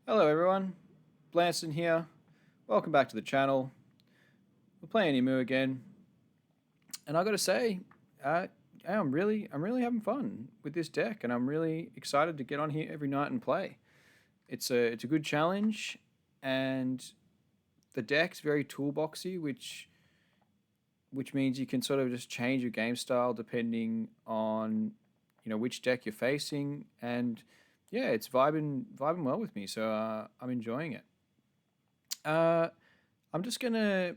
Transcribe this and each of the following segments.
Hello everyone, Blanson here. Welcome back to the channel. We're playing Emu again, and I got to say, uh, I'm really having fun with this deck, and I'm really excited to get on here every night and play. It's a good challenge, and the deck's very toolboxy, which means you can sort of just change your game style depending on which deck you're facing, and yeah, it's vibing well with me, so I'm enjoying it. Uh, I'm just gonna.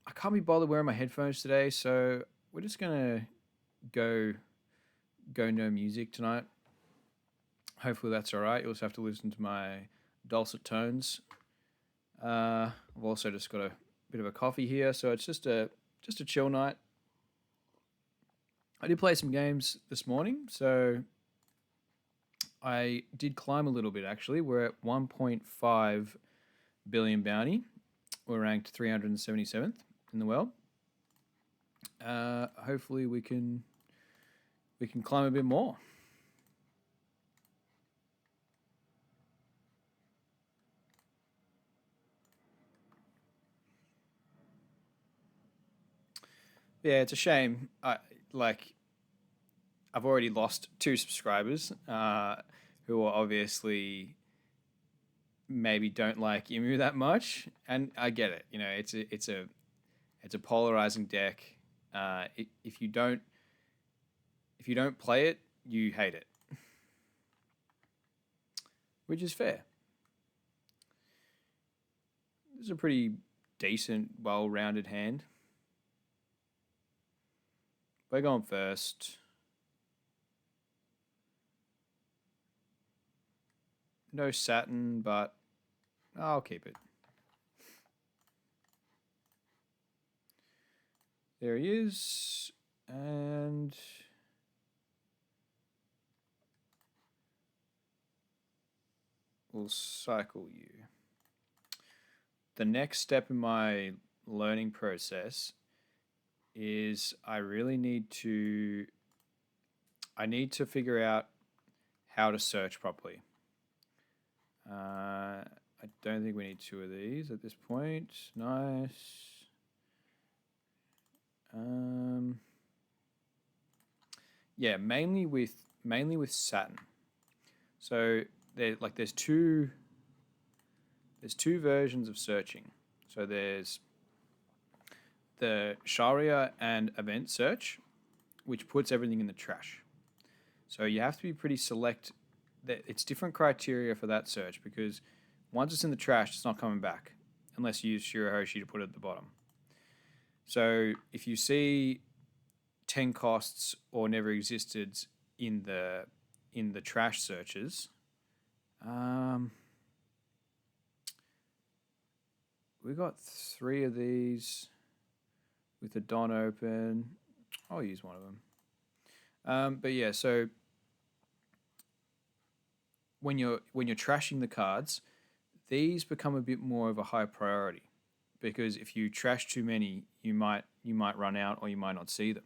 I can't be bothered wearing my headphones today, so we're just gonna go go no music tonight. Hopefully that's all right. You'll just have to listen to my dulcet tones. I've also just got a bit of a coffee here, so it's just a chill night. I did play some games this morning, so I did climb a little bit actually. We're at 1.5 billion bounty. We're ranked 377th in the world. Hopefully we can climb a bit more. Yeah, it's a shame. Like I've already lost two subscribers who are obviously maybe don't like Emu that much, and I get it. It's a polarizing deck. If you don't play it, you hate it, which is fair. This is a pretty decent, well-rounded hand. We're going first. No Saturn, but I'll keep it. There he is, and we'll cycle you. The next step in my learning process is I need to figure out how to search properly. I don't think we need two of these at this point. Nice. Um, yeah, mainly with Saturn. So there's two versions of searching. So there's the Sharia and event search, which puts everything in the trash. So you have to be pretty select. That it's different criteria for that search because once it's in the trash, it's not coming back unless you use Shirahoshi to put it at the bottom. So if you see 10 costs or never existed in the trash searches, um, we got three of these with the Don open. I'll use one of them. But yeah, so when you're trashing the cards, these become a bit more of a high priority because if you trash too many, you might run out or you might not see them.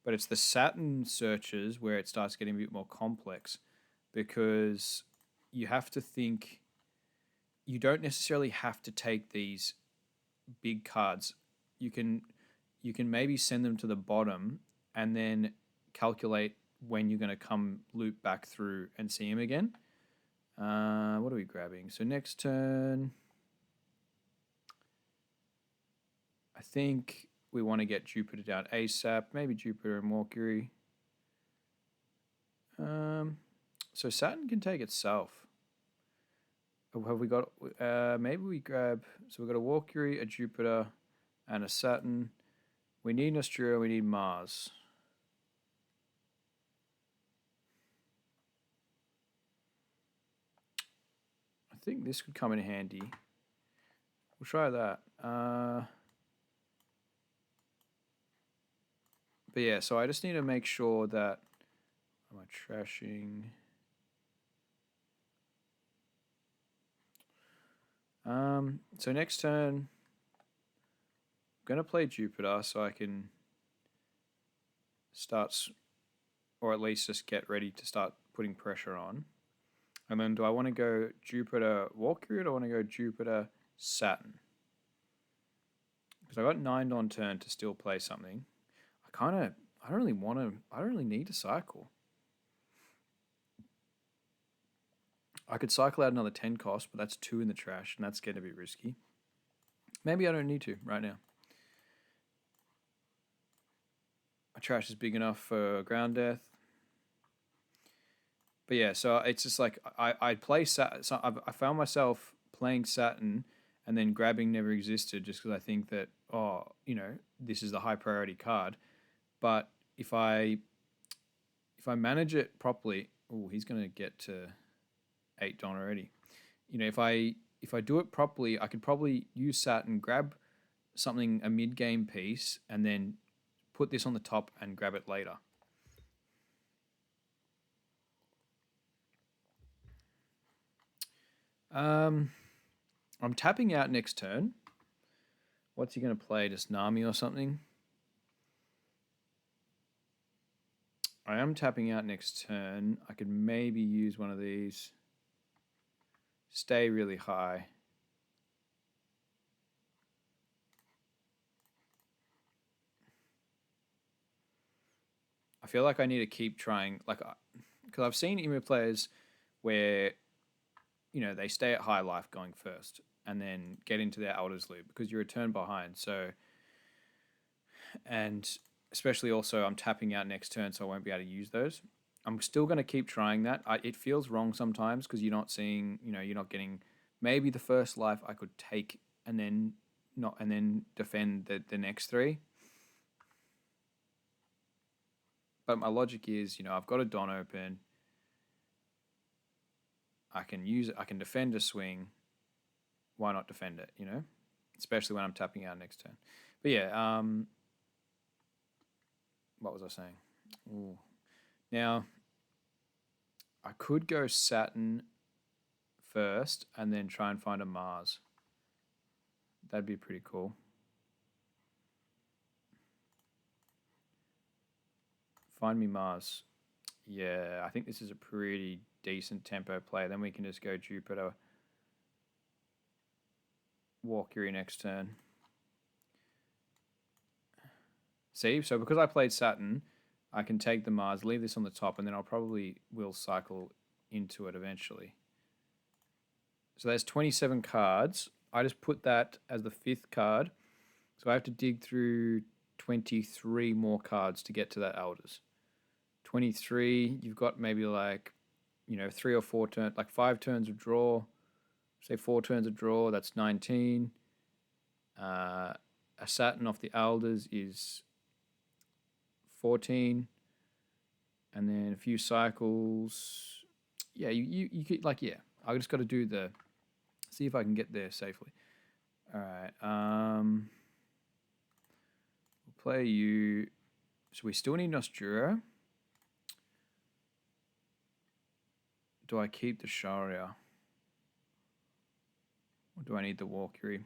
But it's the Saturn searches where it starts getting a bit more complex because you have to think you don't necessarily have to take these big cards. You can you can maybe send them to the bottom and then calculate when you're going to come loop back through and see him again. What are we grabbing? So next turn, I think we want to get Jupiter down ASAP. Maybe Jupiter and Mercury. So Saturn can take itself. Have we got? Maybe we grab. So we've got a Mercury, a Jupiter, and a Saturn. We need an Astrea. We need Mars. I think this could come in handy. We'll try that. But yeah, so I just need to make sure that am I trashing? So next turn, I'm gonna play Jupiter so I can start, or at least just get ready to start putting pressure on. And then do I want to go Jupiter Valkyrie or do I want to go Jupiter Saturn? Because I got 9 on turn to still play something. I don't really need to cycle. I could cycle out another 10 cost, but that's 2 in the trash, and that's going to be risky. Maybe I don't need to right now. My trash is big enough for ground death. But yeah, so it's just like I play Saturn. So I found myself playing Saturn and then grabbing Never Existed just because I think that, this is the high priority card. But if I manage it properly, oh, he's going to get to 8 Don already. If I do it properly, I could probably use Saturn, grab something, a mid game piece, and then put this on the top and grab it later. I'm tapping out next turn. What's he going to play? Just Nami or something? I am tapping out next turn. I could maybe use one of these. Stay really high. I feel like I need to keep trying, because I've seen Emu players where, they stay at high life going first and then get into their Elders loop because you're a turn behind. So, and especially also I'm tapping out next turn, so I won't be able to use those. I'm still going to keep trying that. It feels wrong sometimes because you're not seeing, you're not getting maybe the first life I could take and then defend the next 3. But my logic is, I've got a Don open. I can defend a swing. Why not defend it, Especially when I'm tapping out next turn. But yeah, what was I saying? Ooh. Now, I could go Saturn first and then try and find a Mars. That'd be pretty cool. Find me Mars. Yeah, I think this is a pretty decent tempo play. Then we can just go Jupiter. Valkyrie next turn. See, so because I played Saturn, I can take the Mars, leave this on the top, and then I'll probably will cycle into it eventually. So there's 27 cards. I just put that as the 5th card. So I have to dig through 23 more cards to get to that Elders. 23, you've got maybe 3 or 4 turns, 5 turns of draw. Say 4 turns of draw, that's 19. A Saturn off the Elders is 14. And then a few cycles. Yeah, you could, I just got to do see if I can get there safely. All right. We'll play you. So we still need Nostura. Do I keep the Sharia? Or do I need the Valkyrie?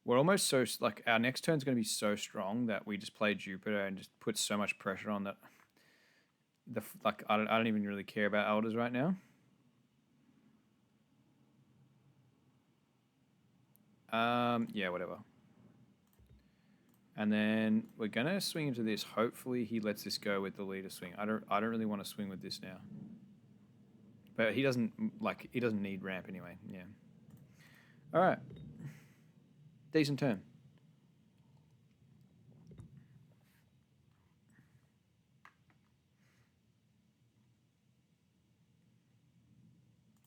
We're almost so, our next turn's going to be so strong that we just play Jupiter and just put so much pressure on that. I don't even really care about Elders right now. Yeah, whatever. And then we're gonna swing into this. Hopefully he lets this go with the leader swing. I don't really want to swing with this now. But he doesn't need ramp anyway. Yeah. All right. Decent turn.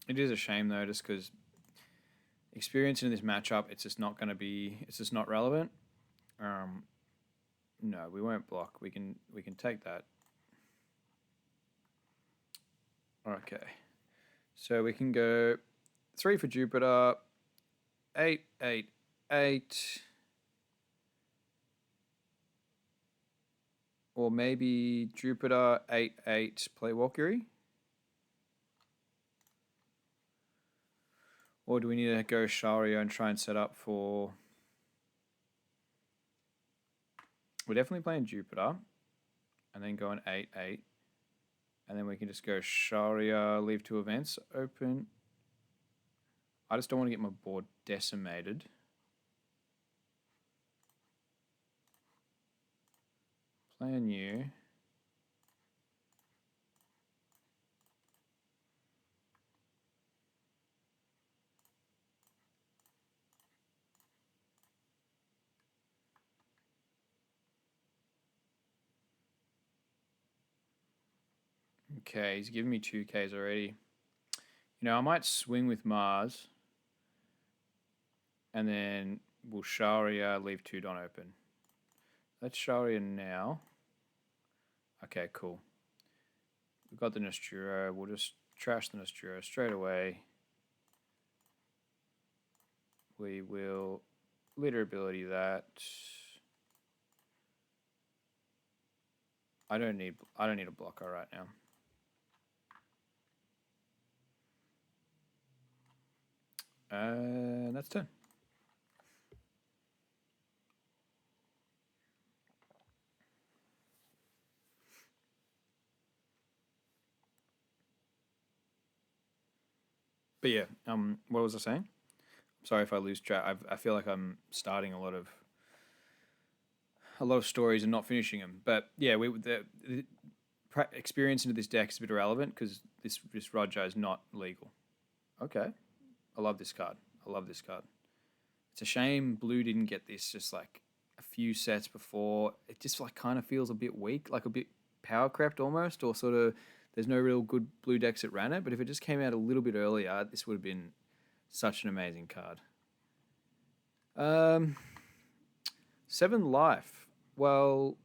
It is a shame though, just because experience in this matchup, it's just not relevant. No, we won't block. We can take that. Okay. So we can go 3 for Jupiter, 8, 8, 8. Or maybe Jupiter, 8, 8, play Valkyrie. Or do we need to go Sharia and try and set up for... We're definitely playing Jupiter. And then going 8, 8. And then we can just go Sharia, leave 2 events open. I just don't want to get my board decimated. Plan new. Okay, he's giving me 2Ks already. You know, I might swing with Mars. And then we'll Sharia, leave 2 Don open. Let's Sharia now. Okay, cool. We've got the Nosturo. We'll just trash the Nosturo straight away. We will leader ability that. I don't need a blocker right now. That's 10. But yeah, what was I saying? Sorry if I lose track. I feel like I'm starting a lot of stories and not finishing them. But yeah, the experience into this deck is a bit irrelevant because this Raja is not legal. Okay, I love this card. I love this card. It's a shame blue didn't get this just like a few sets before. It just like kind of feels a bit weak, like a bit power crept almost, or sort of there's no real good blue decks that ran it. But if it just came out a little bit earlier, this would have been such an amazing card. 7 life. Well,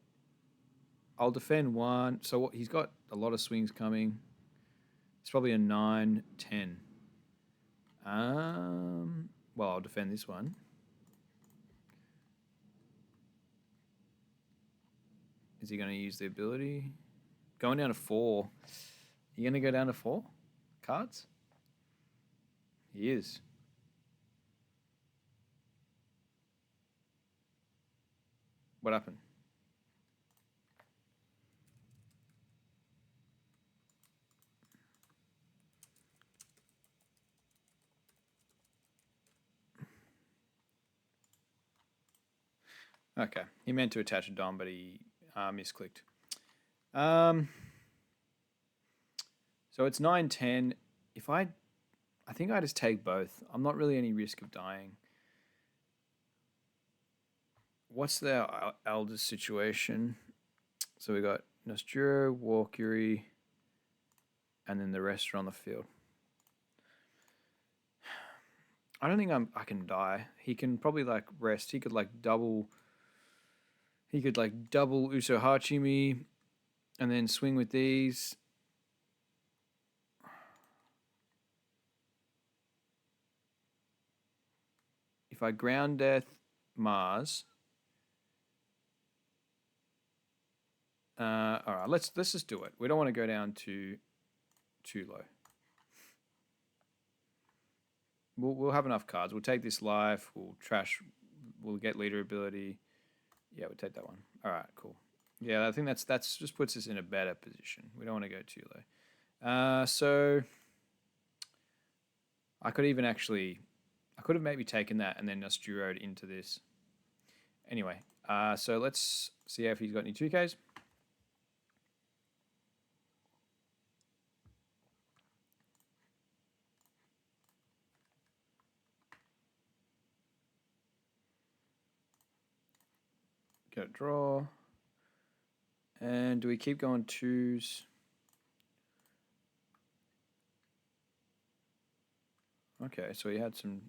I'll defend 1. So what, he's got a lot of swings coming. It's probably a 9, 10. Well, I'll defend this one. Is he going to use the ability? Going down to 4. You going to go down to 4 cards? He is. What happened? Okay. He meant to attach a Dom, but he misclicked. So it's 9, 10. I think I just take both. I'm not really any risk of dying. What's the eldest situation? So we got Nosturo, Walkyrie, and then the rest are on the field. I don't think I can die. He can probably like rest. He could like double. He could like double Uso Hachimi, and then swing with these. If I ground death Mars. All right, let's just do it. We don't want to go down too low. We'll have enough cards. We'll take this life. We'll trash. We'll get leader ability. Yeah, we'll take that one. All right, cool. Yeah, I think that's just puts us in a better position. We don't want to go too low. So I could even actually, I could have maybe taken that and then Nosturo'd into this. Anyway, so let's see if he's got any 2Ks. Get a draw. And do we keep going 2s? Okay, so he had some.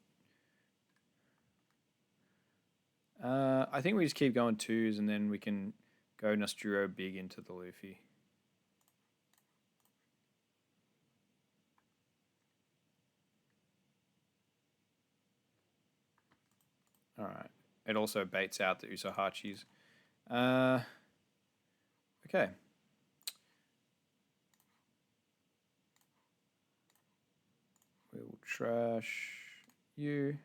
I think we just keep going 2s and then we can go Nosturo big into the Luffy. All right. It also baits out the Usahachis. Okay. We will trash you.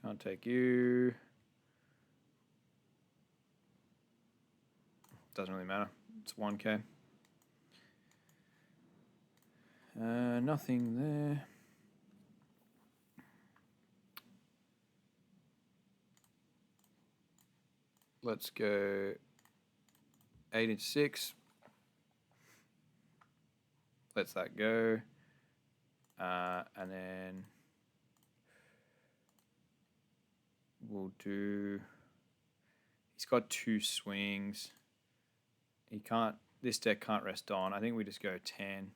Can't take you. Doesn't really matter. It's 1k. Nothing there. Let's go 8 6. Let's that go. And then we'll do. He's got 2 swings. He can't. This deck can't rest on. I think we just go 10.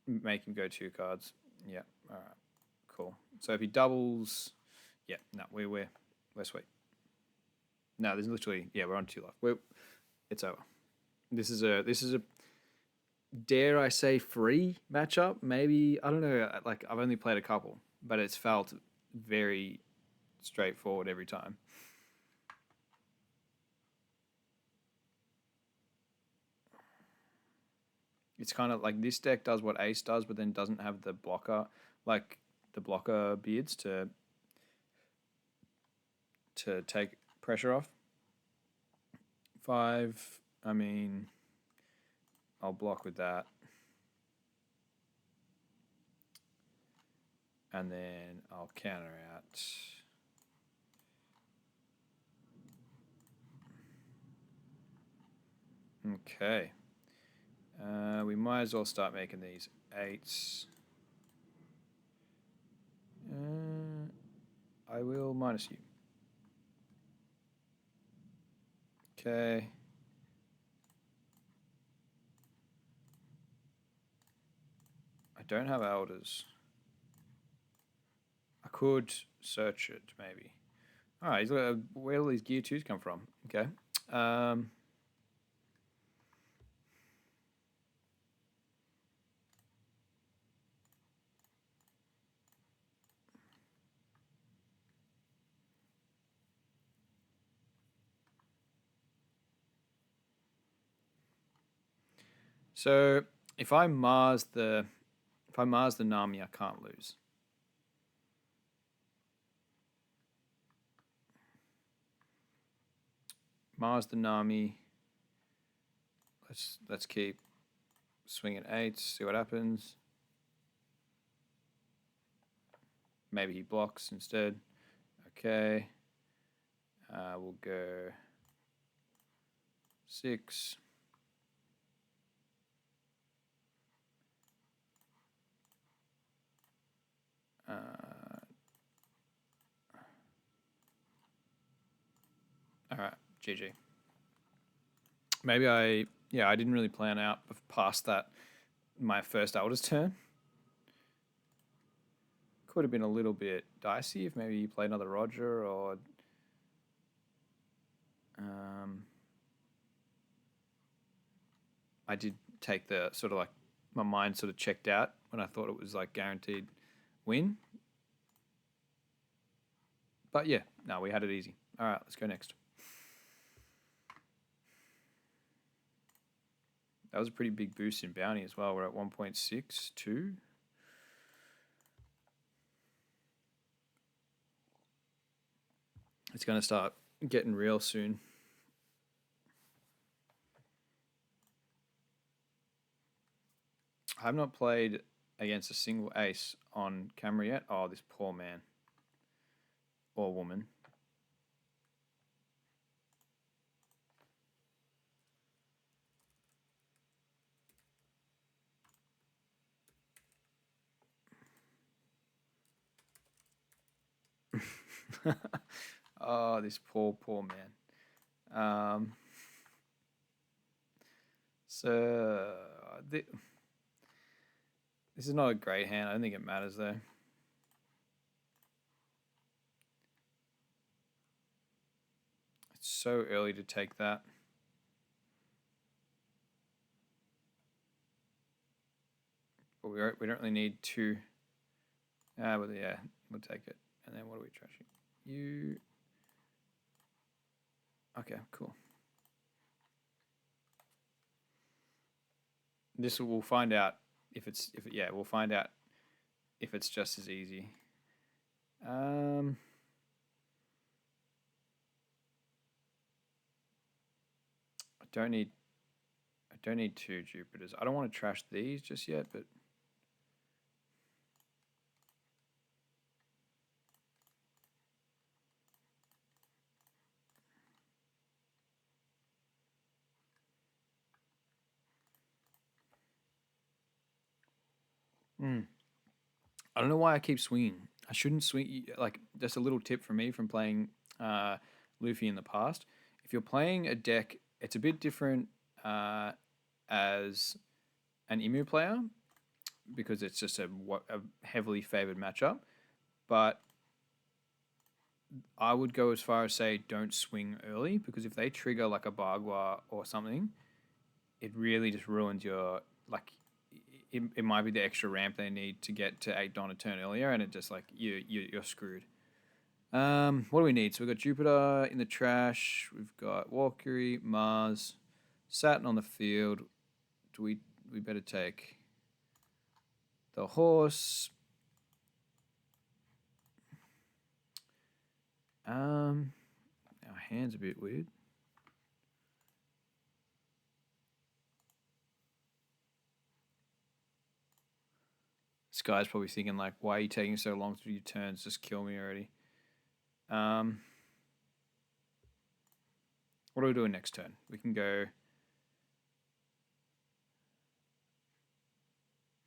Make him go 2 cards. Yeah. All right. Cool. So if he doubles, yeah. No, we're sweet. No, there's literally we're on 2 left. It's over. This is a dare I say free matchup. Maybe I don't know. Like I've only played a couple, but it's felt very straightforward every time. It's kind of like this deck does what Ace does, but then doesn't have the blocker, like the blocker beards to take pressure off. 5, I mean, I'll block with that. And then I'll counter out. Okay. We might as well start making these 8s. I will minus you. Okay. I don't have elders. I could search it, maybe. All right, where do all these gear 2s come from? Okay. So if I Mars the Nami, I can't lose. Mars the Nami. Let's keep swinging 8s, see what happens. Maybe he blocks instead. Okay. We'll go 6. All right, GG. Maybe I didn't really plan out past that my first Elder's turn. Could have been a little bit dicey if maybe you played another Roger or I did take the sort of like my mind sort of checked out when I thought it was like guaranteed win. But yeah, no, we had it easy. All right, let's go next. That was a pretty big boost in bounty as well. We're at 1.62. It's going to start getting real soon. I have not played against a single ace on camera yet. Oh, this poor man. Or woman. Oh, this poor man. So this is not a great hand. I don't think it matters though. It's so early to take that. But we don't really need 2. But yeah, we'll take it. And then what are we trashing? You. Okay, cool. This we'll find out we'll find out if it's just as easy. don't need two Jupiters. I don't want to trash these just yet, but I don't know why I keep swinging. I shouldn't swing. Like, just a little tip from me from playing Luffy in the past. If you're playing a deck, it's a bit different as an Emu player because it's just a heavily favored matchup. But I would go as far as say don't swing early because if they trigger like a Bagua or something, it really just ruins your like. It might be the extra ramp they need to get to 8 Don a turn earlier, and it just like you're screwed. What do we need? So we've got Jupiter in the trash. We've got Valkyrie, Mars, Saturn on the field. Do we better take the horse? Our hand's a bit weird. This guy's probably thinking like, why are you taking so long to do your turns? Just kill me already. What are we doing next turn? We can go.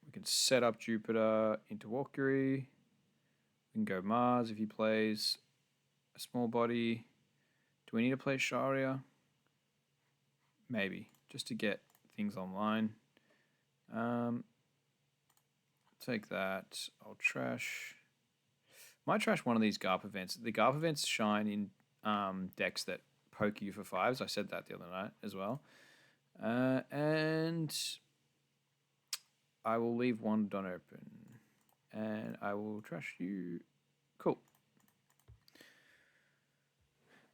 We can set up Jupiter into Valkyrie. We can go Mars if he plays a small body. Do we need to play Sharia? Maybe, just to get things online. Take that. I'll trash. Might trash one of these GARP events. The GARP events shine in decks that poke you for 5s. I said that the other night as well. And I will leave one Don open. And I will trash you. Cool.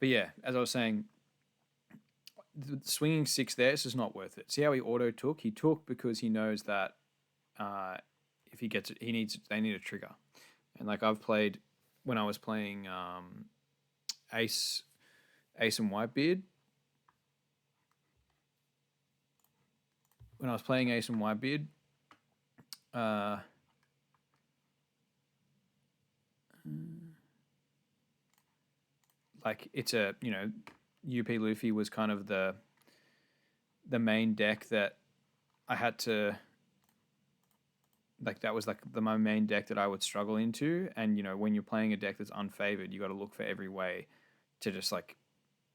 But yeah, as I was saying, swinging 6 there is just not worth it. See how he auto took? He took because he knows that if he gets it, they need a trigger. And like I've played when I was playing Ace and Whitebeard. When I was playing Ace and Whitebeard, like it's a UP Luffy was kind of the main deck that I had to like that was like my main deck that I would struggle into. And when you're playing a deck that's unfavored, you got to look for every way to just like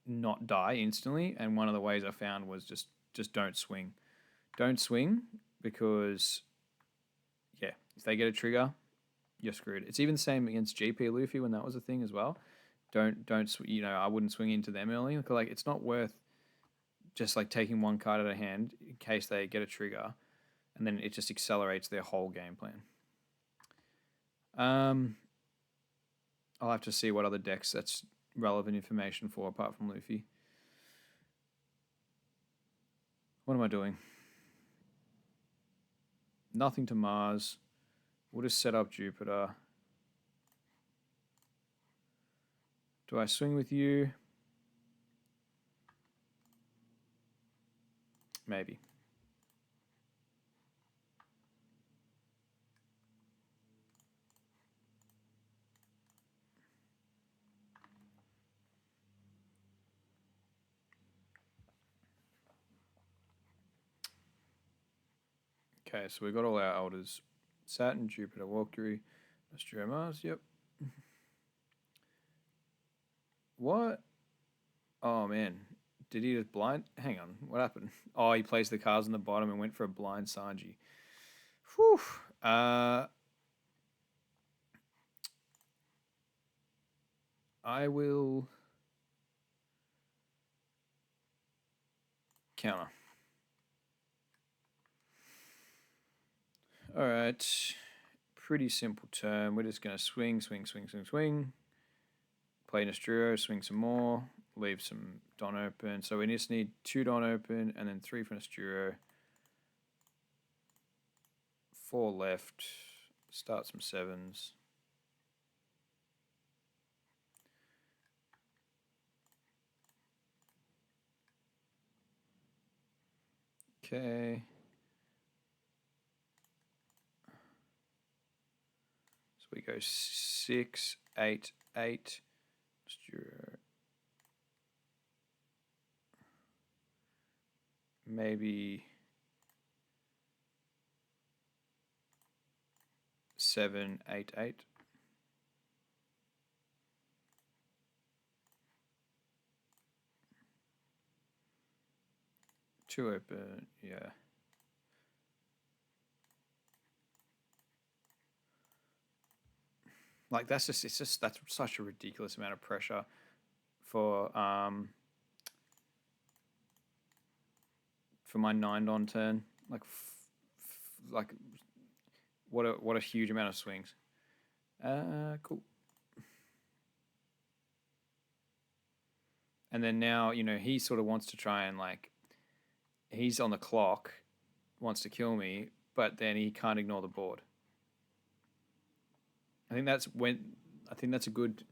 not die instantly. And one of the ways I found was just don't swing. Don't swing because if they get a trigger, you're screwed. It's even the same against GP Luffy when that was a thing as well. Don't I wouldn't swing into them early. Like it's not worth just like taking one card out of hand in case they get a trigger, and then it just accelerates their whole game plan. I'll have to see what other decks that's relevant information for apart from Luffy. What am I doing? Nothing to Mars. We'll just set up Jupiter. Do I swing with you? Maybe. Okay, so we've got all our elders. Saturn, Jupiter, Valkyrie, Astro, Mars, yep. What? Oh, man. Did he just blind? Hang on, what happened? Oh, he placed the cards on the bottom and went for a blind Sanji. Whew. I will counter. All right. Pretty simple turn. We're just going to swing. Play Nostrio, swing some more, leave some Don open. So we just need 2 Don open and then 3 for Nostrio. 4 left. Start some 7s. Okay. So we go 6, 8, 8. Maybe 7, 8, 8. Two open, yeah. Like that's such a ridiculous amount of pressure for my 9 on turn. Like what a huge amount of swings. Cool. And then now, you know, he sort of wants to try and like, he's on the clock, wants to kill me, but then he can't ignore the board. I think that's a good,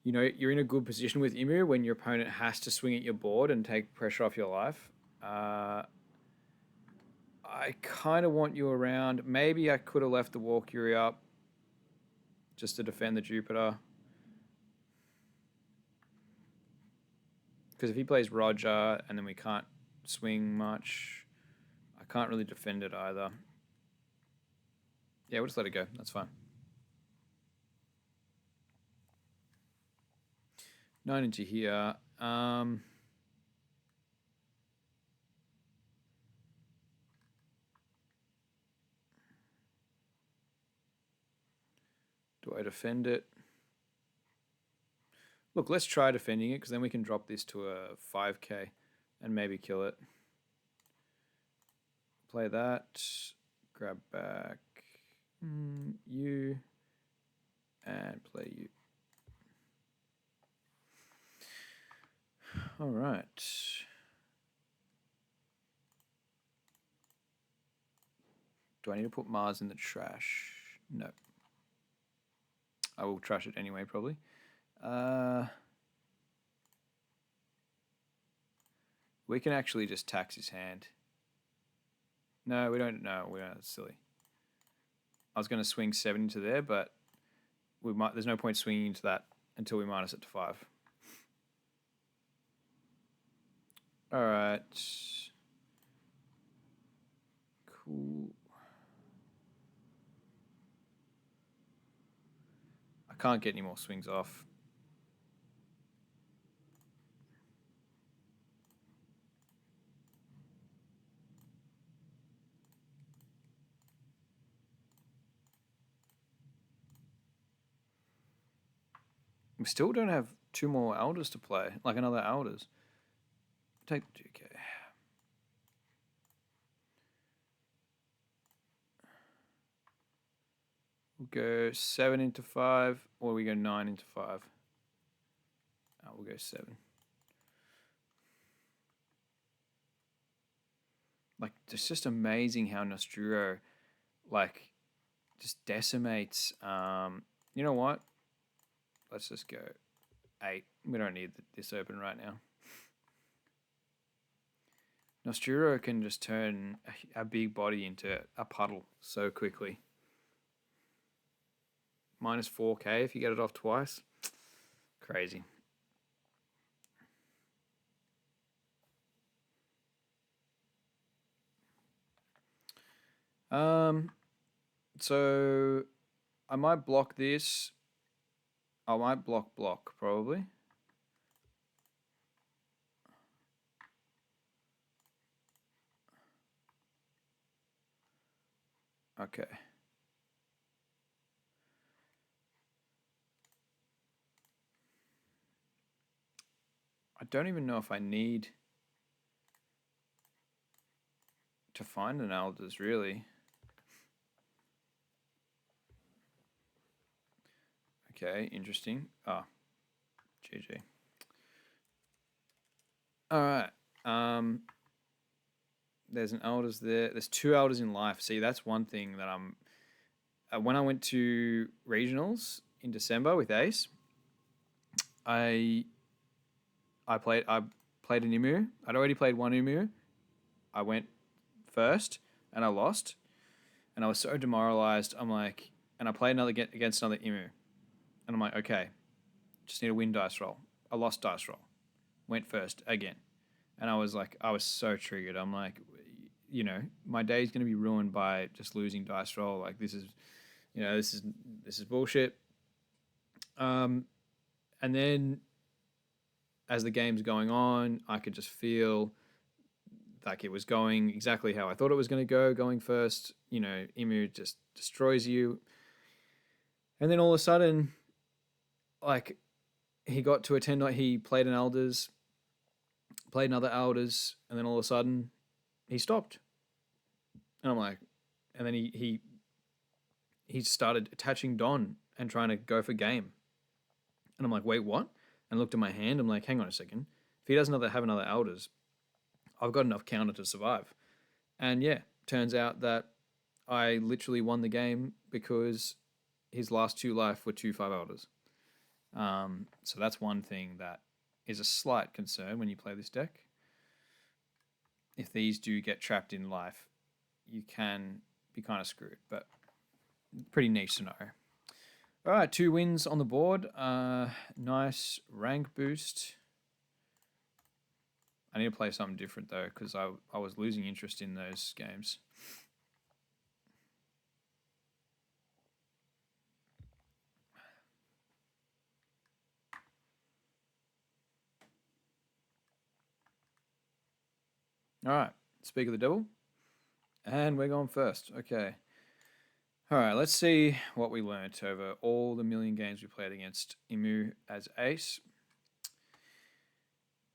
you know, you're in a good position with Imu when your opponent has to swing at your board and take pressure off your life. I kind of want you around. Maybe I could have left the Walkyrie up just to defend the Jupiter. Because if he plays Roger and then we can't swing much, I can't really defend it either. Yeah, we'll just let it go. That's fine. 9 into here. Do I defend it? Look, let's try defending it because then we can drop this to a 5k and maybe kill it. Play that. Grab back you and play you. All right. Do I need to put Mars in the trash? No. I will trash it anyway, probably. We can actually just tax his hand. No, we don't. No, we don't. That's silly. I was going to swing 7 into there, but we might. There's no point swinging into that until we minus it to 5. All right. Cool. I can't get any more swings off. We still don't have 2 more Elders to play, like another Elders. Take the 2k. We'll go 7 into 5, or we go 9 into 5. We'll go 7. Like, it's just amazing how Nosturo, like, just decimates. You know what? Let's just go 8. We don't need this open right now. Nosturo can just turn a big body into a puddle so quickly. Minus 4k if you get it off twice. Crazy. So I might block this. I might block probably. Okay. I don't even know if I need to find an Elders, really. Okay, interesting. Ah, GG. All right. There's an Elders there. There's 2 Elders in life. See, that's one thing that I'm... when I went to regionals in December with Ace, I played an Emu. I'd already played one Emu. I went first, and I lost, and I was so demoralized. I'm like, and I played another against another Imu, and I'm like, okay, just need a win dice roll. I lost dice roll, went first again, and I was like, I was so triggered. I'm like, you know, my day's gonna be ruined by just losing dice roll. Like this is, you know, this is bullshit. And then as the game's going on, I could just feel like it was going exactly how I thought it was going to go. Going first, you know, Imu just destroys you, and then all of a sudden, like he got to a 10. He played an elders, played another elders, and then all of a sudden he stopped, and I'm like, and then he started attaching Don and trying to go for game, and I'm like, wait, what? And looked at my hand. I'm like, hang on a second. If he doesn't have another elders, I've got enough counter to survive. And yeah, turns out that I literally won the game because his last 2 life were 2/5 elders. So that's one thing that is a slight concern when you play this deck. If these do get trapped in life, you can be kind of screwed, but pretty niche scenario. All right, 2 wins on the board. Nice rank boost. I need to play something different though, because I was losing interest in those games. All right, speak of the devil. And we're going first. Okay. All right, let's see what we learnt over all the million games we played against Imu as ace.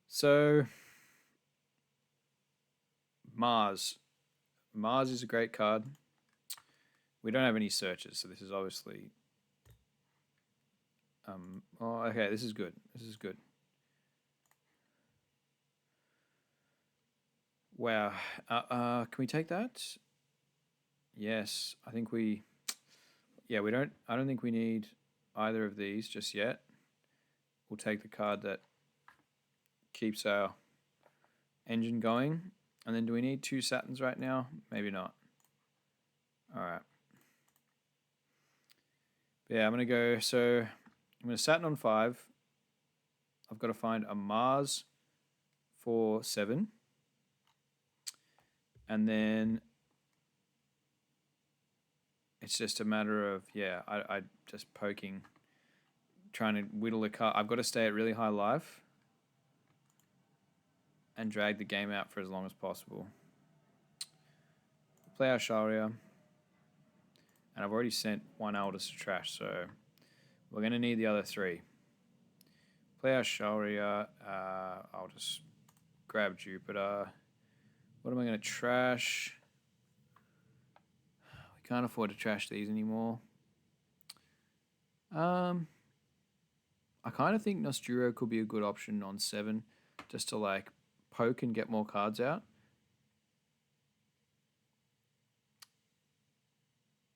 So, Mars. Mars is a great card. We don't have any searches, so this is obviously... oh, okay, this is good. This is good. Wow. Can we take that? Yes, I think we... Yeah, we don't... I don't think we need either of these just yet. We'll take the card that keeps our engine going. And then do we need 2 Saturns right now? Maybe not. All right. Yeah, I'm going to go... So, I'm going to Saturn on 5. I've got to find a Mars for 7. And then it's just a matter of, yeah, I just poking, trying to whittle the card. I've got to stay at really high life and drag the game out for as long as possible. Play our Sharia. And I've already sent 1 Aldous to trash, so we're going to need the other 3. Play our Sharia. I'll just grab Jupiter. What am I going to trash? We can't afford to trash these anymore. I kind of think Nosturo could be a good option on 7, just to like poke and get more cards out.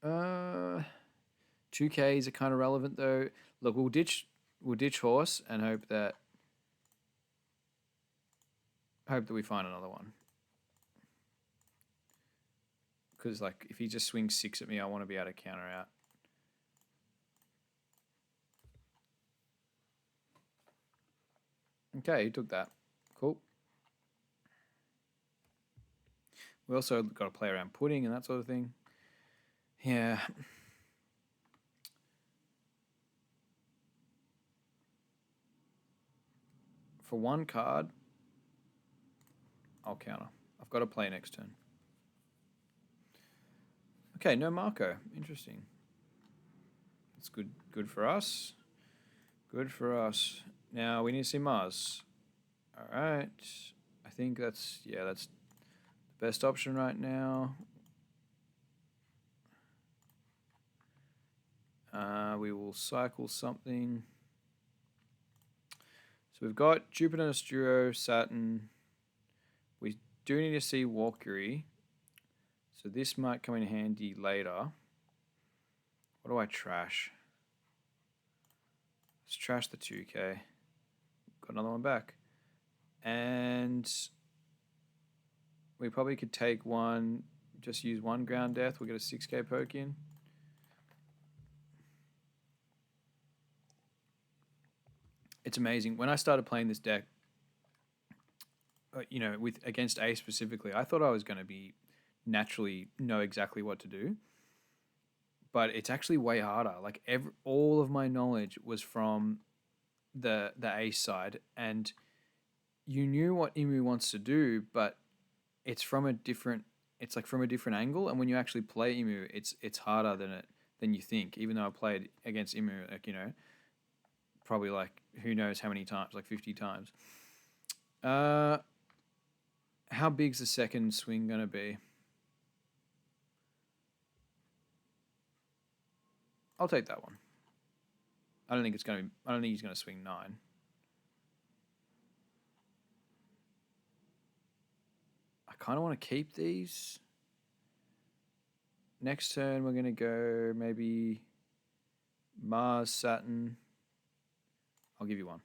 2Ks are kind of relevant though. Look, we'll ditch horse and hope that we find another one. Because like if he just swings 6 at me, I want to be able to counter out. Okay, he took that. Cool. We also got to play around pudding and that sort of thing. Yeah. For 1 card, I'll counter. I've got to play next turn. Okay, no Marco. Interesting. That's good for us. Good for us. Now we need to see Mars. All right. I think that's the best option right now. We will cycle something. So we've got Jupiter, Nosturo, Saturn. We do need to see Valkyrie. So this might come in handy later. What do I trash? Let's trash the 2K. Got another one back. And We probably could take one, just use one ground death. We'll get a 6k poke in. It's amazing. When I started playing this deck, you know, with against A specifically, I thought I was going to be naturally know exactly what to do, but it's actually way harder. Like all of my knowledge was from the A side, and you knew what Imu wants to do, but it's from a different. It's like from a different angle, and when you actually play Imu, it's harder than you think. Even though I played against Imu, like, you know, probably like who knows how many times, like 50 times. How big's the second swing gonna be? I'll take that one. I don't think it's gonna be. I don't think he's gonna swing 9. I kind of want to keep these. Next turn we're gonna go maybe Mars, Saturn. I'll give you one.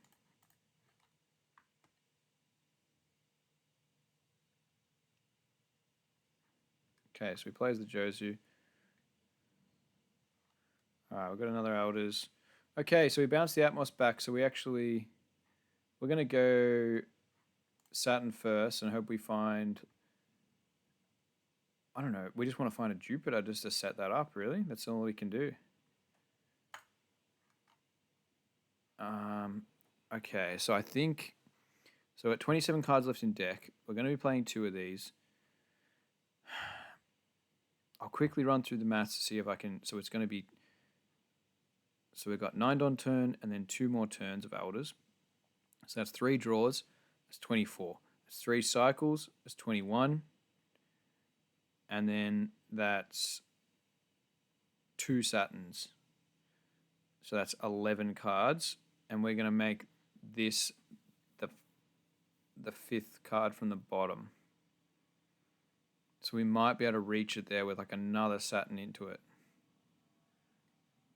Okay, so he plays the Josu. Alright, we've got another Elders. Okay, so we bounced the Atmos back, so we're going to go Saturn first and hope we find, I don't know, we just want to find a Jupiter just to set that up, really? That's all we can do. Okay, so I think, so at 27 cards left in deck, we're going to be playing 2 of these. I'll quickly run through the maths to see if I can, so it's going to be, so we've got 9 on turn and then 2 more turns of Elders. So that's 3 draws, that's 24. That's 3 cycles, that's 21. And then that's 2 Saturns. So that's 11 cards. And we're going to make this the 5th card from the bottom. So we might be able to reach it there with like another Saturn into it.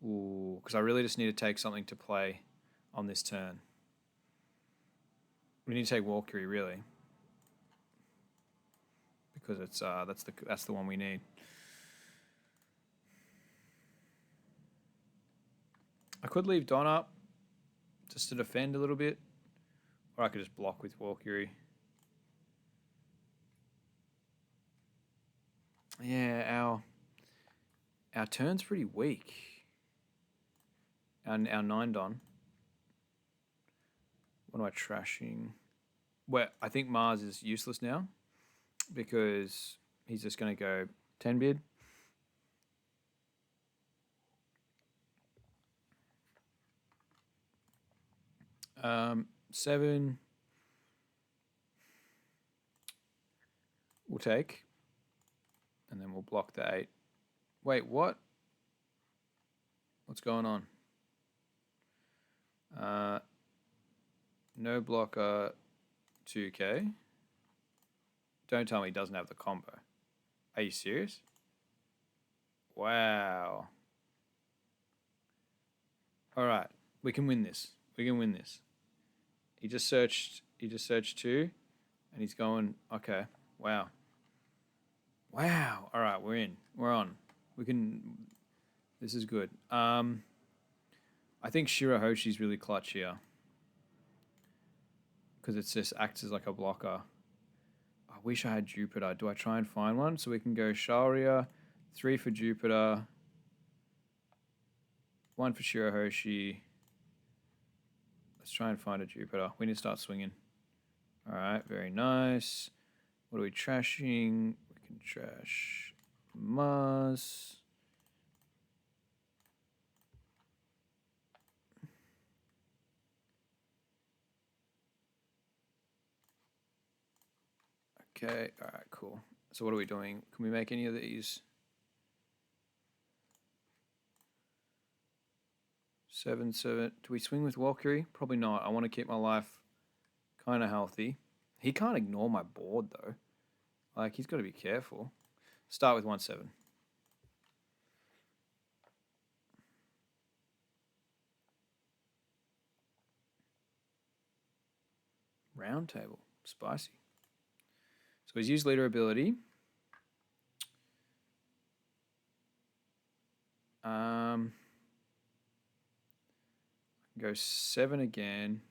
Ooh, because I really just need to take something to play on this turn. We need to take Valkyrie, really, because it's that's the one we need. I could leave Don up just to defend a little bit, or I could just block with Valkyrie. Yeah, our turn's pretty weak. Our 9 Don. What am I trashing? Well, I think Mars is useless now because he's just going to go 10 bid. Seven. We'll take. And then we'll block the 8. Wait, what? What's going on? No blocker 2k. Don't tell me he doesn't have the combo. Are you serious? Wow. Alright. We can win this. We can win this. He just searched 2 and he's going, okay. Wow. Wow. Alright, we're in. We're on. We can, this is good. I think Shirahoshi's really clutch here. Because it just acts as like a blocker. I wish I had Jupiter. Do I try and find one? So we can go Sharia, 3 for Jupiter, 1 for Shirahoshi. Let's try and find a Jupiter. We need to start swinging. Alright, very nice. What are we trashing? We can trash Mars. Okay, alright, cool. So what are we doing? Can we make any of these? 7, 7. Do we swing with Valkyrie? Probably not. I want to keep my life kind of healthy. He can't ignore my board, though. Like, he's got to be careful. Start with 1, 7. Round table. Spicy. So he's used leader ability. Go 7 again.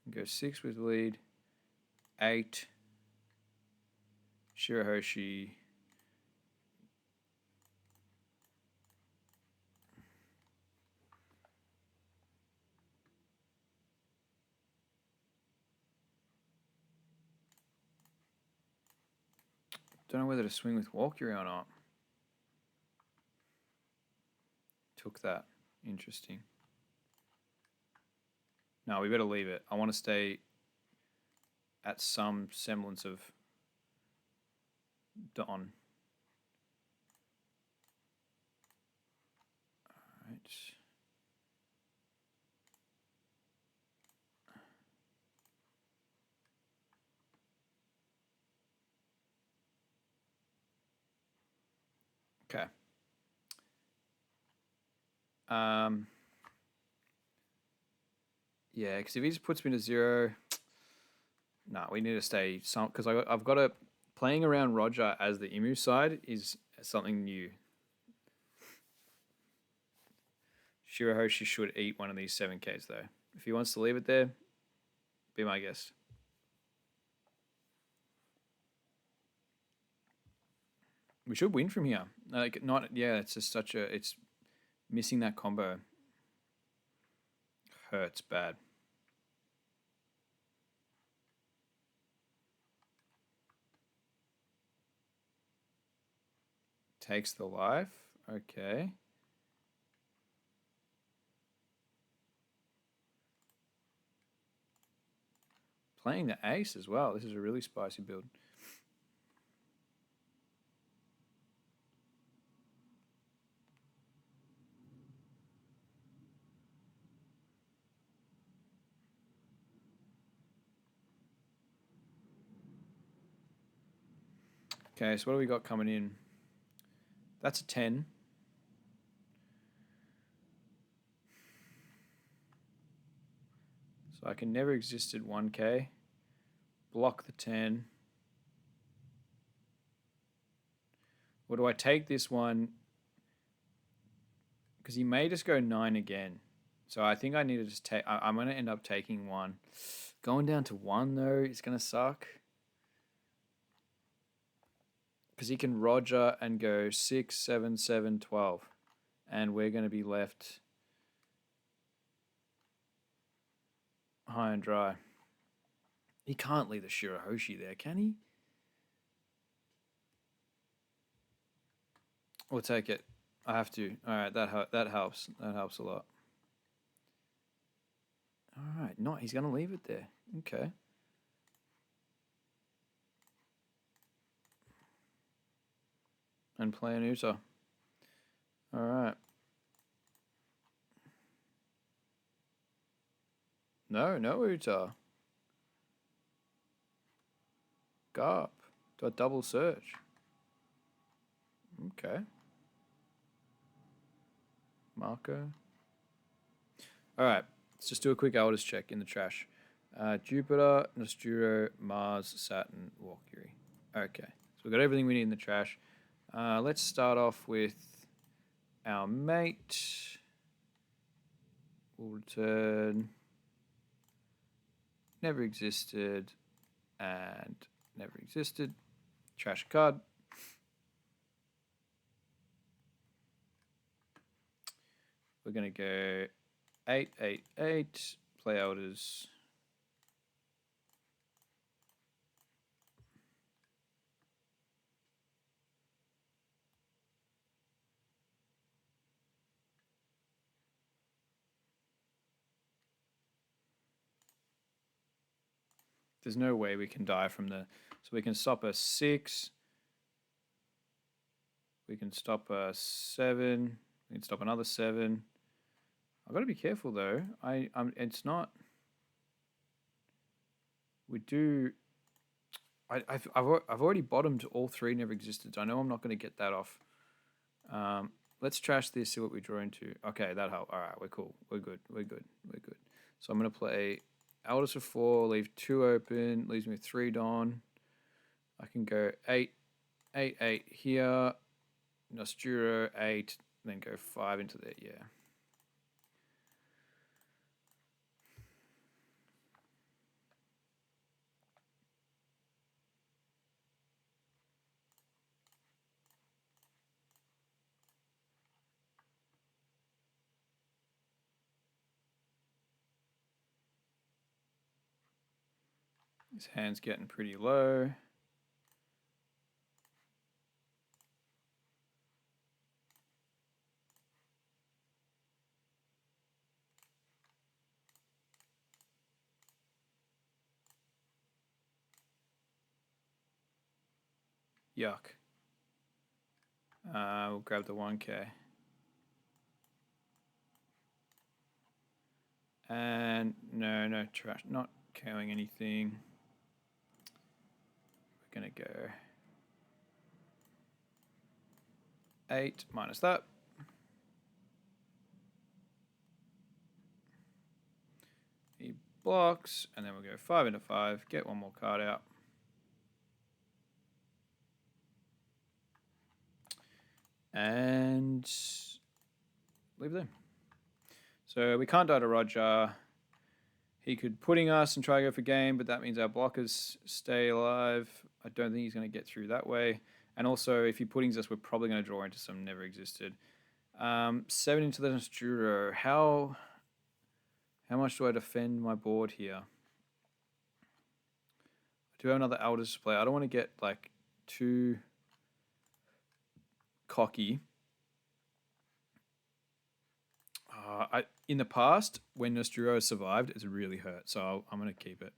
Go 6 with lead. 8. Shirahoshi. Don't know whether to swing with Walkyrie or not. Took that. Interesting. No, we better leave it. I want to stay at some semblance of Don. Alright. Okay. Yeah, because if he just puts me to 0, no, we need to stay some, because I've got to, playing around Roger as the Imu side is something new. Shirahoshi should eat one of these 7Ks though. If he wants to leave it there, be my guest. We should win from here. Like, not, yeah, it's just such a, it's missing that combo. Hurts bad. Takes the life. Okay. Playing the ace as well. This is a really spicy build. Okay, so what do we got coming in? That's a 10. So I can never existed 1K. Block the 10. Or do I take this one? Because he may just go 9 again. So I think I need to just take... I'm going to end up taking 1. Going down to 1, though, is going to suck. Because he can Roger and go 6, 7, 7, 12. And we're going to be left high and dry. He can't leave the Shirahoshi there, can he? We'll take it. I have to. All right, that helps. That helps a lot. All right, no, he's going to leave it there. Okay. And play an Uta. All right. No Uta. Garp. Do a double search. Okay. Marco. All right. Let's just do a quick elders check in the trash. Jupiter, Nosturo, Mars, Saturn, Walkyrie. Okay. So we've got everything we need in the trash. Let's start off with our mate. We'll return. Never existed. And never existed. Trash card. We're going to go 8, 8, 8. Play elders. There's no way we can die from the... So we can stop a 6. We can stop a 7. We can stop another 7. I've got to be careful though. It's not... We do... I've already bottomed all 3 never existed. I know I'm not going to get that off. Let's trash this, see what we draw into. Okay, that helped. All right, we're cool. We're good. We're good. We're good. So I'm going to play Elders of 4, leave 2 open, leaves me with 3 Dawn. I can go 8, 8, 8 here. Nosturo 8, then go 5 into there. Yeah. His hand's getting pretty low. Yuck. We'll grab the 1K. And no trash, not KOing anything. We're gonna go 8 minus that. He blocks, and then we'll go 5 into 5, get one more card out. And leave them. So we can't die to Roger. He could pudding us and try to go for game, but that means our blockers stay alive. I don't think he's going to get through that way. And also, if he puddings us, we're probably going to draw into some never existed. 7 into the Nosturo. How much do I defend my board here? I do have another Elders to play. I don't want to get like too cocky. In the past, when Nosturo survived, it's really hurt, so I'm going to keep it.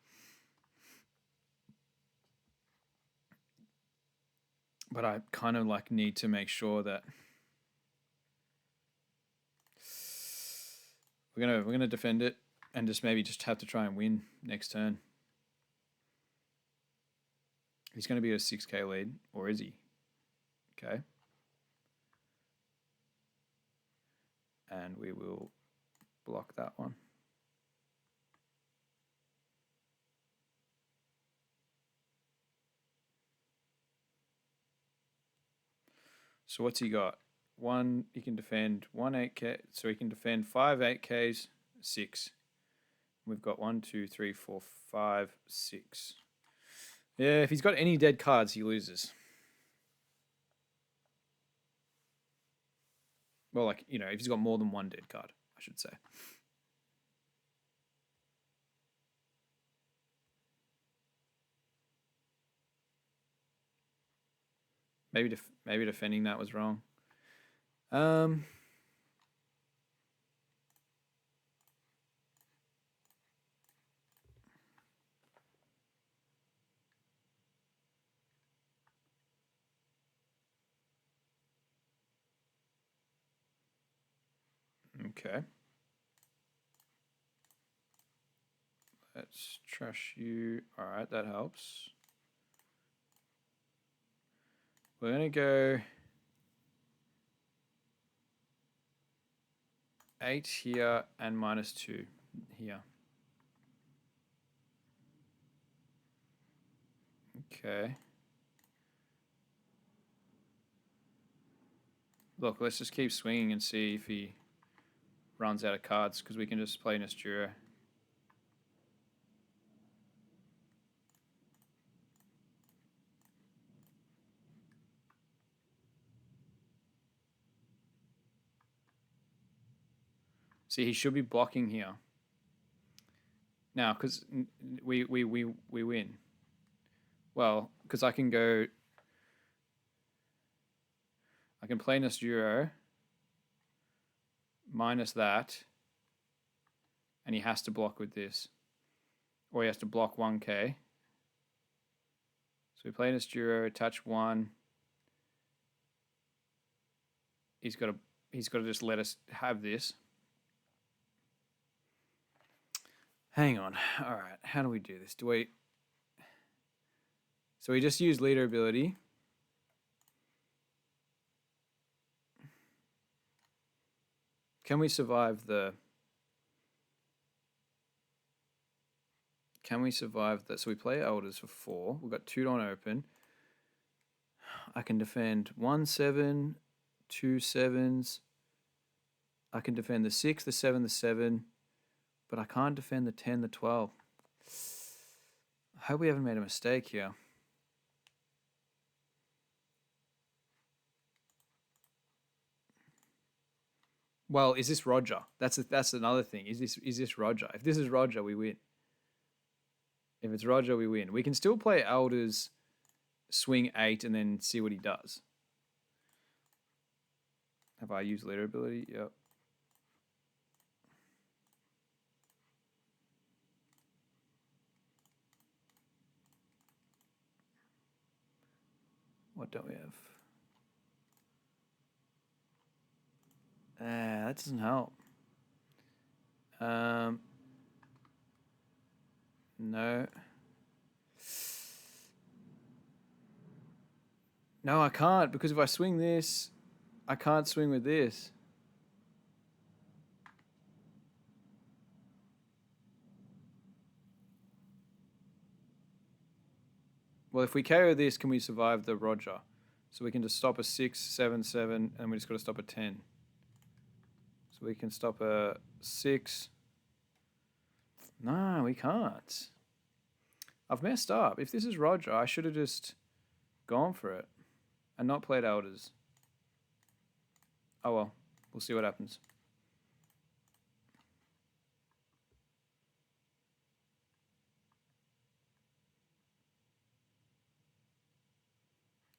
But I kind of like need to make sure that we're gonna defend it and just maybe just have to try and win next turn. He's going to be a 6K lead, or is he? Okay. And we will block that one. So what's he got? One, he can defend 1 8K, so he can defend 5 8Ks, 6. We've got 1, 2, 3, 4, 5, 6. Yeah, if he's got any dead cards, he loses. Well, like, you know, if he's got more than one dead card, I should say. Maybe defending that was wrong. Okay. Let's trash you. All right, that helps. We're going to go 8 here and -2 here. Okay. Look, let's just keep swinging and see if he runs out of cards, because we can just play Nosturo. See, he should be blocking here. Now, because we win. Well, because I can play Nosturo minus that, and he has to block with this. Or he has to block 1K. So we play Nosturo, touch 1. He's got to just let us have this. Hang on. All right. How do we do this? So we just use leader ability. Can we survive the... So we play Elders for 4. We've got 2 on open. I can defend 1 7, 2 7s. I can defend the 6, the 7, the 7, but I can't defend the 10, the 12. I hope we haven't made a mistake here. Well, is this Roger? That's another thing. Is this Roger? If this is Roger, we win. If it's Roger, we win. We can still play Elders, swing 8, and then see what he does. Have I used leader ability? Yep. What don't we have? That doesn't help. No. No, I can't, because if I swing this, I can't swing with this. Well, if we KO this, can we survive the Roger? So we can just stop a 6, 7, 7, and we just got to stop a 10. So we can stop a 6. No, we can't. I've messed up. If this is Roger, I should have just gone for it and not played Elders. Oh well, we'll see what happens.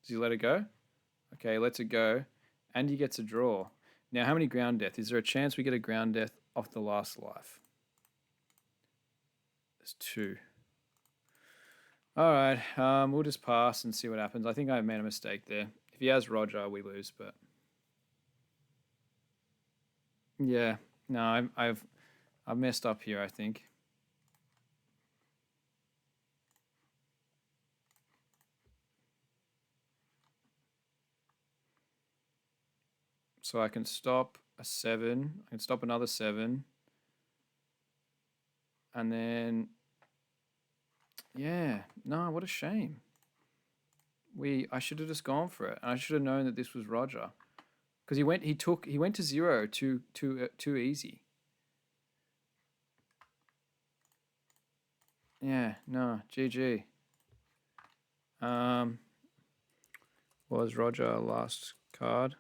Does he let it go? Okay, lets it go. And he gets a draw. Now, how many ground death? Is there a chance we get a ground death off the last life? There's 2. All right, we'll just pass and see what happens. I think I made a mistake there. If he has Roger, we lose, but... Yeah, no, I've messed up here, I think. So I can stop a 7. I can stop another 7. And then, yeah, no, what a shame. I should have just gone for it. And I should have known that this was Roger. Because he went to 0 too easy. Yeah, no, GG. Was Roger last card?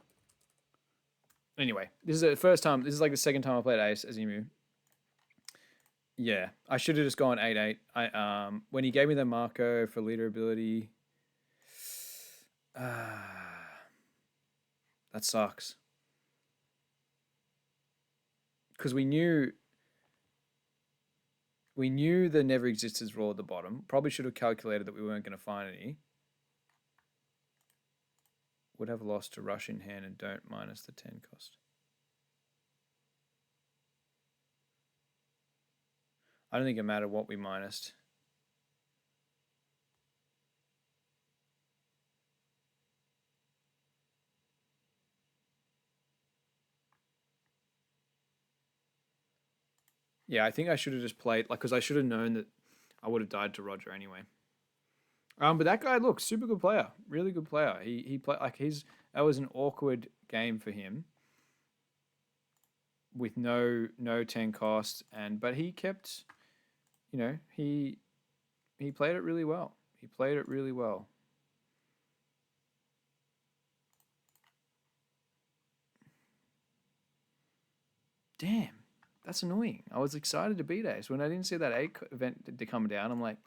Anyway, this is the first time. This is like the second time I played Ace as Emu. Yeah, I should have just gone 8-8. When he gave me the Marco for leader ability, that sucks. Because we knew the never existed raw at the bottom. Probably should have calculated that we weren't going to find any. Would have lost to rush in hand and don't minus the 10 cost. I don't think it mattered what we minused. Yeah, I think I should have just played, like, because I should have known that I would have died to Roger anyway. But that guy, look, super good player, really good player. He played like that was an awkward game for him with no 10 cost, but he kept, he played it really well. He played it really well. Damn, that's annoying. I was excited to beat Ace when I didn't see that 8 event to come down. I'm like,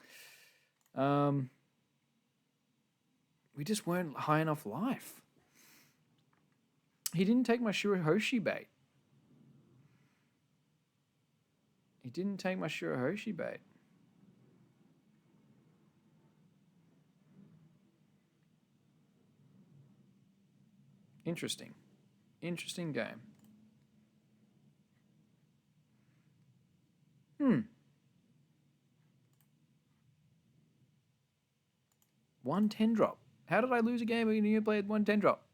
we just weren't high enough life. He didn't take my Shirahoshi bait. He didn't take my Shirahoshi bait. Interesting. Interesting game. 110 drop. How did I lose a game when you played 110 drop?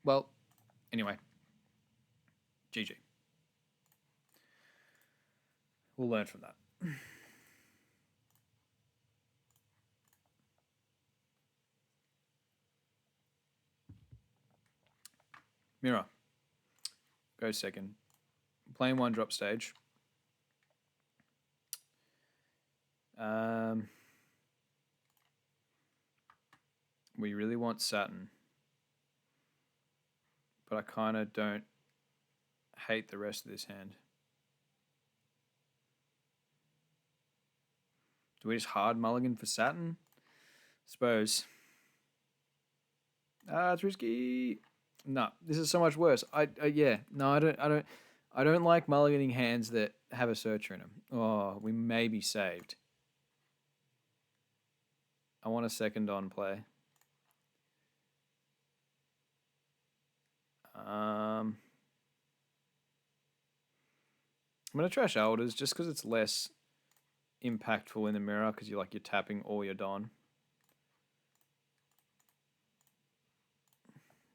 Well, anyway. GG. We'll learn from that. Mirror. Go second. Playing one drop stage. We really want Saturn. But I kind of don't hate the rest of this hand. Do we just hard mulligan for Saturn? Suppose. It's risky. No, this is so much worse. Yeah. No, I don't like mulliganing hands that have a searcher in them. Oh, we may be saved. I want a second on play. I'm gonna trash Elders just because it's less impactful in the mirror because you're tapping all your Don.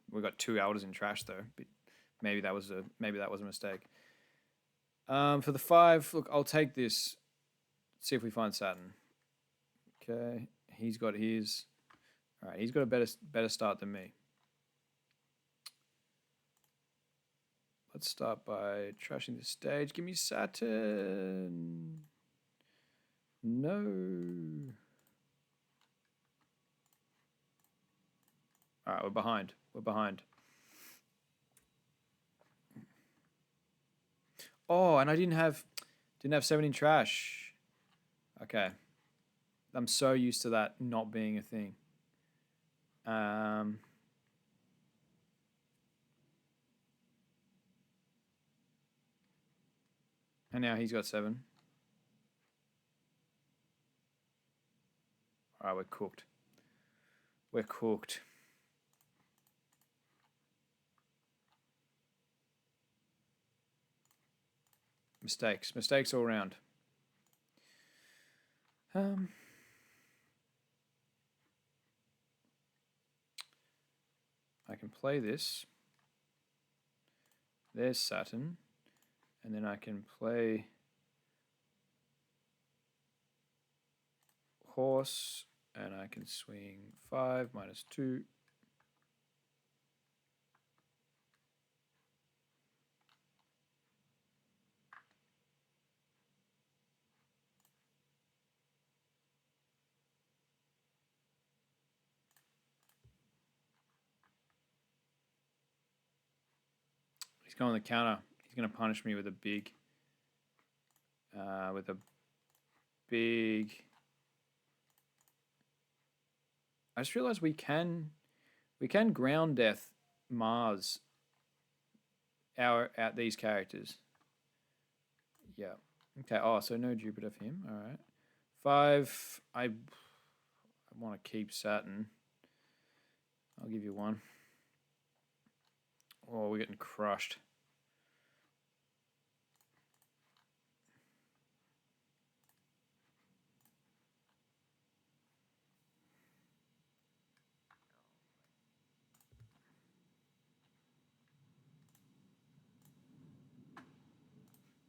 We got 2 Elders in trash though. But maybe that was a mistake. For the 5, look, I'll take this. See if we find Saturn. Okay, he's got his. All right, he's got a better start than me. Let's start by trashing the stage. Give me Saturn. No. All right, we're behind. Oh, and I didn't have 7 in trash. Okay. I'm so used to that not being a thing. And now he's got 7. All right, we're cooked. Mistakes all around. I can play this. There's Saturn. And then I can play horse, and I can swing 5 -2. He's going the counter. He's going to punish me with a big. I just realized we can ground death Mars out these characters. Yeah. Okay. Oh, so no Jupiter for him. All right. 5. I want to keep Saturn. I'll give you 1. Oh, we're getting crushed.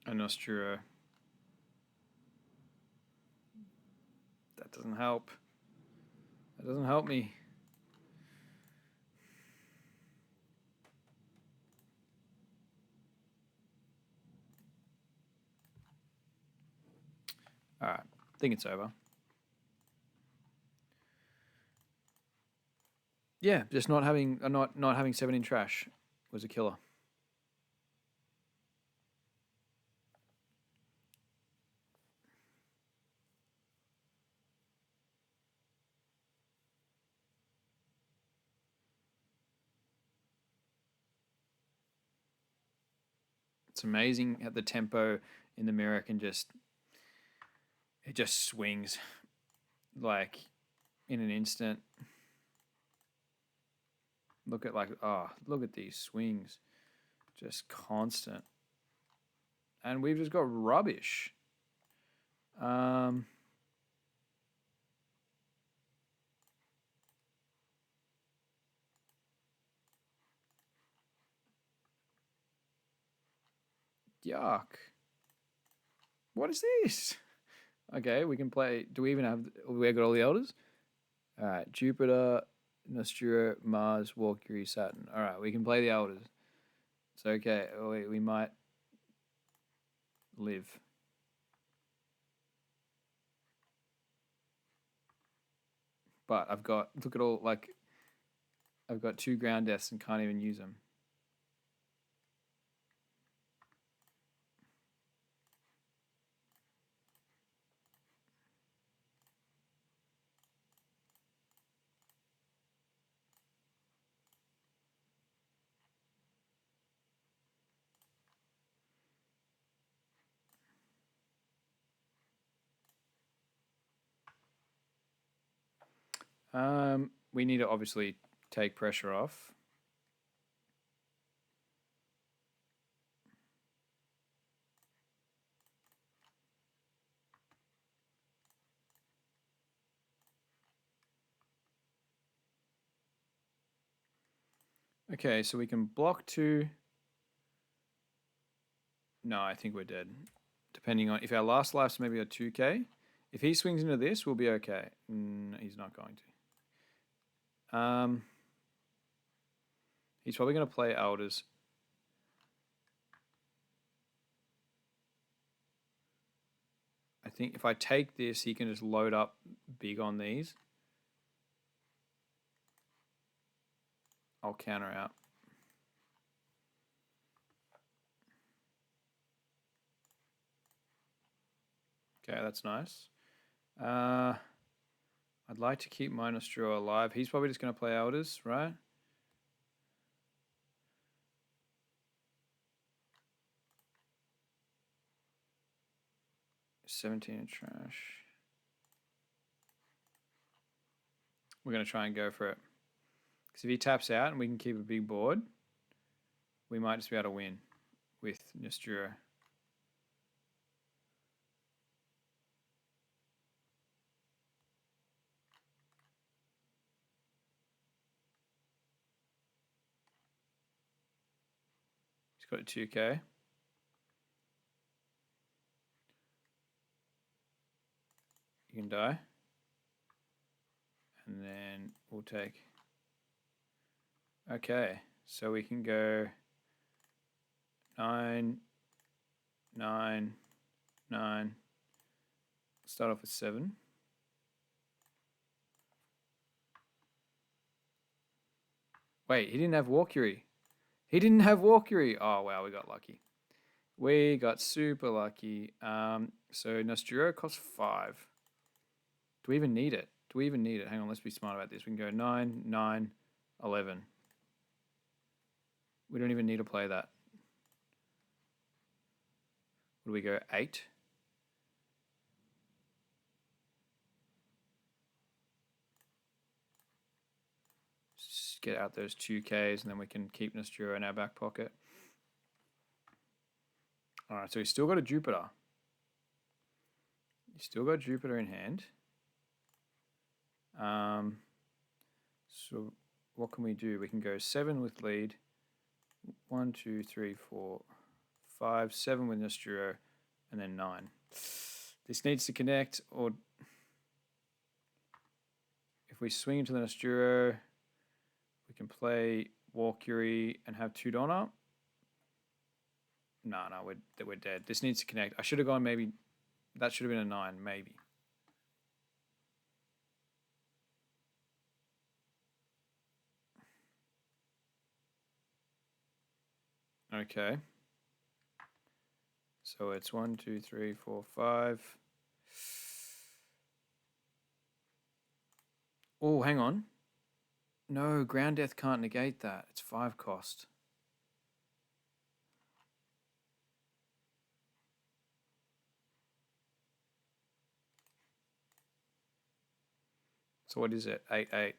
And Nostra. That doesn't help. That doesn't help me. All right, I think it's over. Yeah, just not having 7 in trash was a killer. It's amazing how the tempo in the mirror can just swings like in an instant. Look at these swings, just constant, and we've just got rubbish. Yuck. What is this? Okay, we can play. Do we even have? We got all the elders. All right, Jupiter, Nostra, Mars, Valkyrie, Saturn. All right, we can play the elders. It's okay. We might live. But I've got, look at all, like, I've got 2 ground deaths and can't even use them. We need to obviously take pressure off. Okay, so we can block 2. No, I think we're dead. Depending on if our last life's maybe a 2k. If he swings into this, we'll be okay. He's not going to. He's probably going to play Elders. I think if I take this, he can just load up big on these. I'll counter out. Okay, that's nice. I'd like to keep minus draw alive. He's probably just going to play Elders, right? $17 in trash. We're going to try and go for it. Because if he taps out and we can keep a big board, we might just be able to win with Nostura. He's got a 2k. You can die. And then we'll take... Okay, so we can go 9, 9, 9. Start off with 7. Wait, he didn't have Walkyrie. He didn't have Walkyrie. Oh, wow, we got lucky. We got super lucky. So Nostura costs 5. Do we even need it? Do we even need it? Hang on, let's be smart about this. We can go 9, 9, 11. We don't even need to play that. What do we go? 8? Just get out those 2Ks and then we can keep Nostura in our back pocket. Alright, so he's still got a Jupiter. He's still got Jupiter in hand. So what can we do? We can go 7 with lead. 1, 2, 3, 4, 5, 7 with Nostura, and then 9. This needs to connect, or if we swing into the Nostura, we can play Walkyrie and have 2 Donna. No, we're dead. This needs to connect. I should have gone maybe, that should have been a 9, maybe. Okay. So it's 1, 2, 3, 4, 5. Oh, hang on. No, ground death can't negate that. It's 5 cost. So what is it? 8, 8.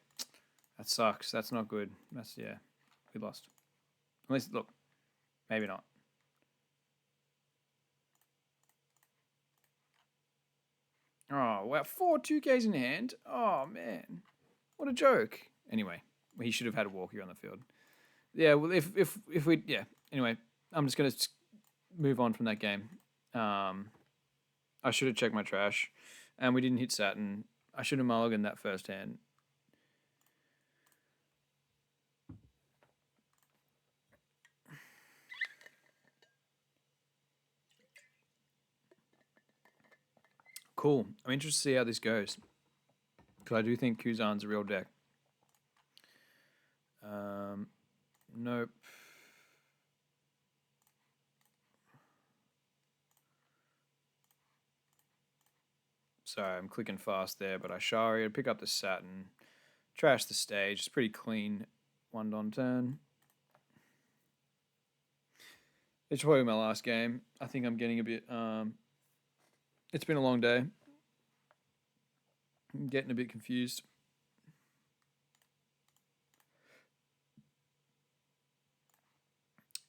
That sucks. That's not good. That's, yeah, we lost. At least, look, maybe not. Oh, wow, 4 2Ks in hand. Oh, man. What a joke. Anyway, he should have had a walkie on the field. Yeah, well, if we, yeah. Anyway, I'm just going to move on from that game. I should have checked my trash. And we didn't hit Saturn. I should have mulliganed that first hand. Cool. I'm interested to see how this goes. Because I do think Kuzan's a real deck. Nope. Sorry, I'm clicking fast there, but I Shari, pick up the Saturn, trash the stage. It's pretty clean. 1 turn. It's probably my last game. I think I'm getting a bit. It's been a long day. I'm getting a bit confused.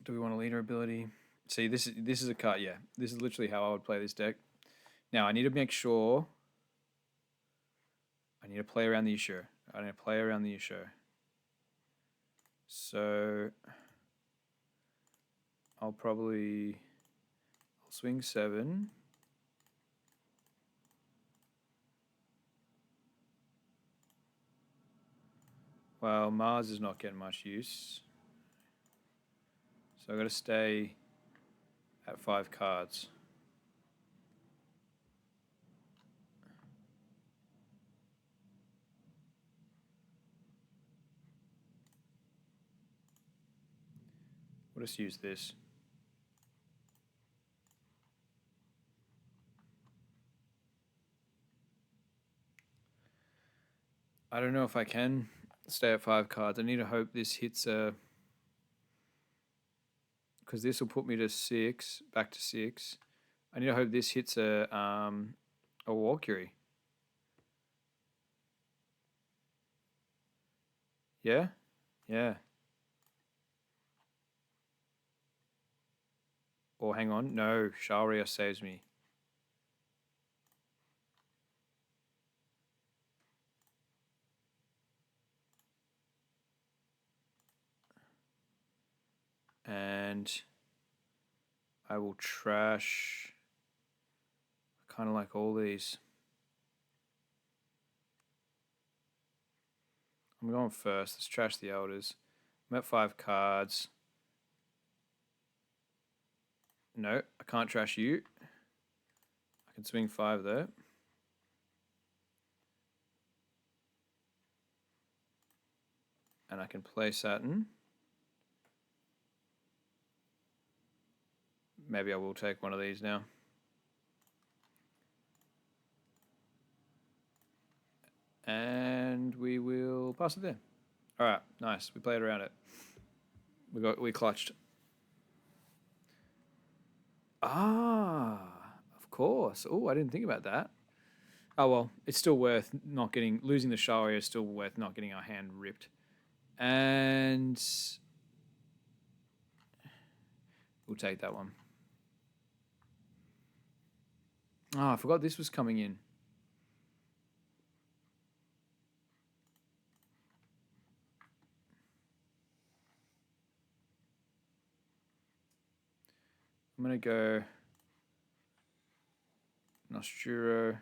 Do we want a leader ability? See, this is a card. Yeah, this is literally how I would play this deck. Now I need to make sure. I need to play around the issue. I need to play around the issue. So I'll swing 7. Well, Mars is not getting much use. So I've got to stay at 5 cards. We'll just use this. I don't know if I can stay at 5 cards. I need to hope this hits a... Because this will put me to 6, back to 6. I need to hope this hits a Valkyrie. Yeah? Yeah. Or hang on. No, Sharia saves me. And I will trash. I kind of like all these. I'm going first. Let's trash the elders. I'm at 5 cards. No, I can't trash you. I can swing 5 there. And I can play Saturn. Maybe I will take one of these now. And we will pass it there. All right, nice. We played around it. We clutched. Ah, of course. Oh, I didn't think about that. Oh well, it's still worth not getting losing the Sharia is still worth not getting our hand ripped. And we'll take that one. Oh, I forgot this was coming in. I'm gonna go Nosturo.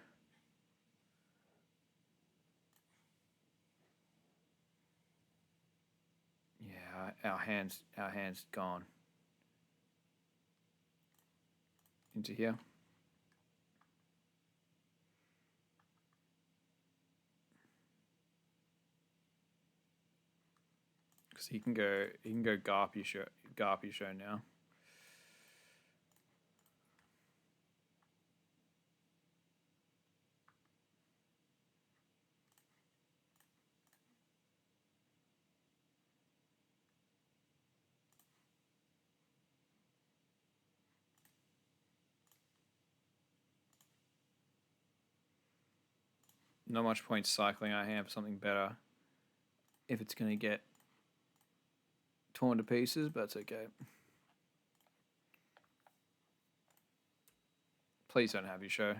Yeah, our hands gone into here. Because he can go Garpy show now. Not much point cycling. I have something better if it's going to get torn to pieces, but it's okay. Please don't have your show.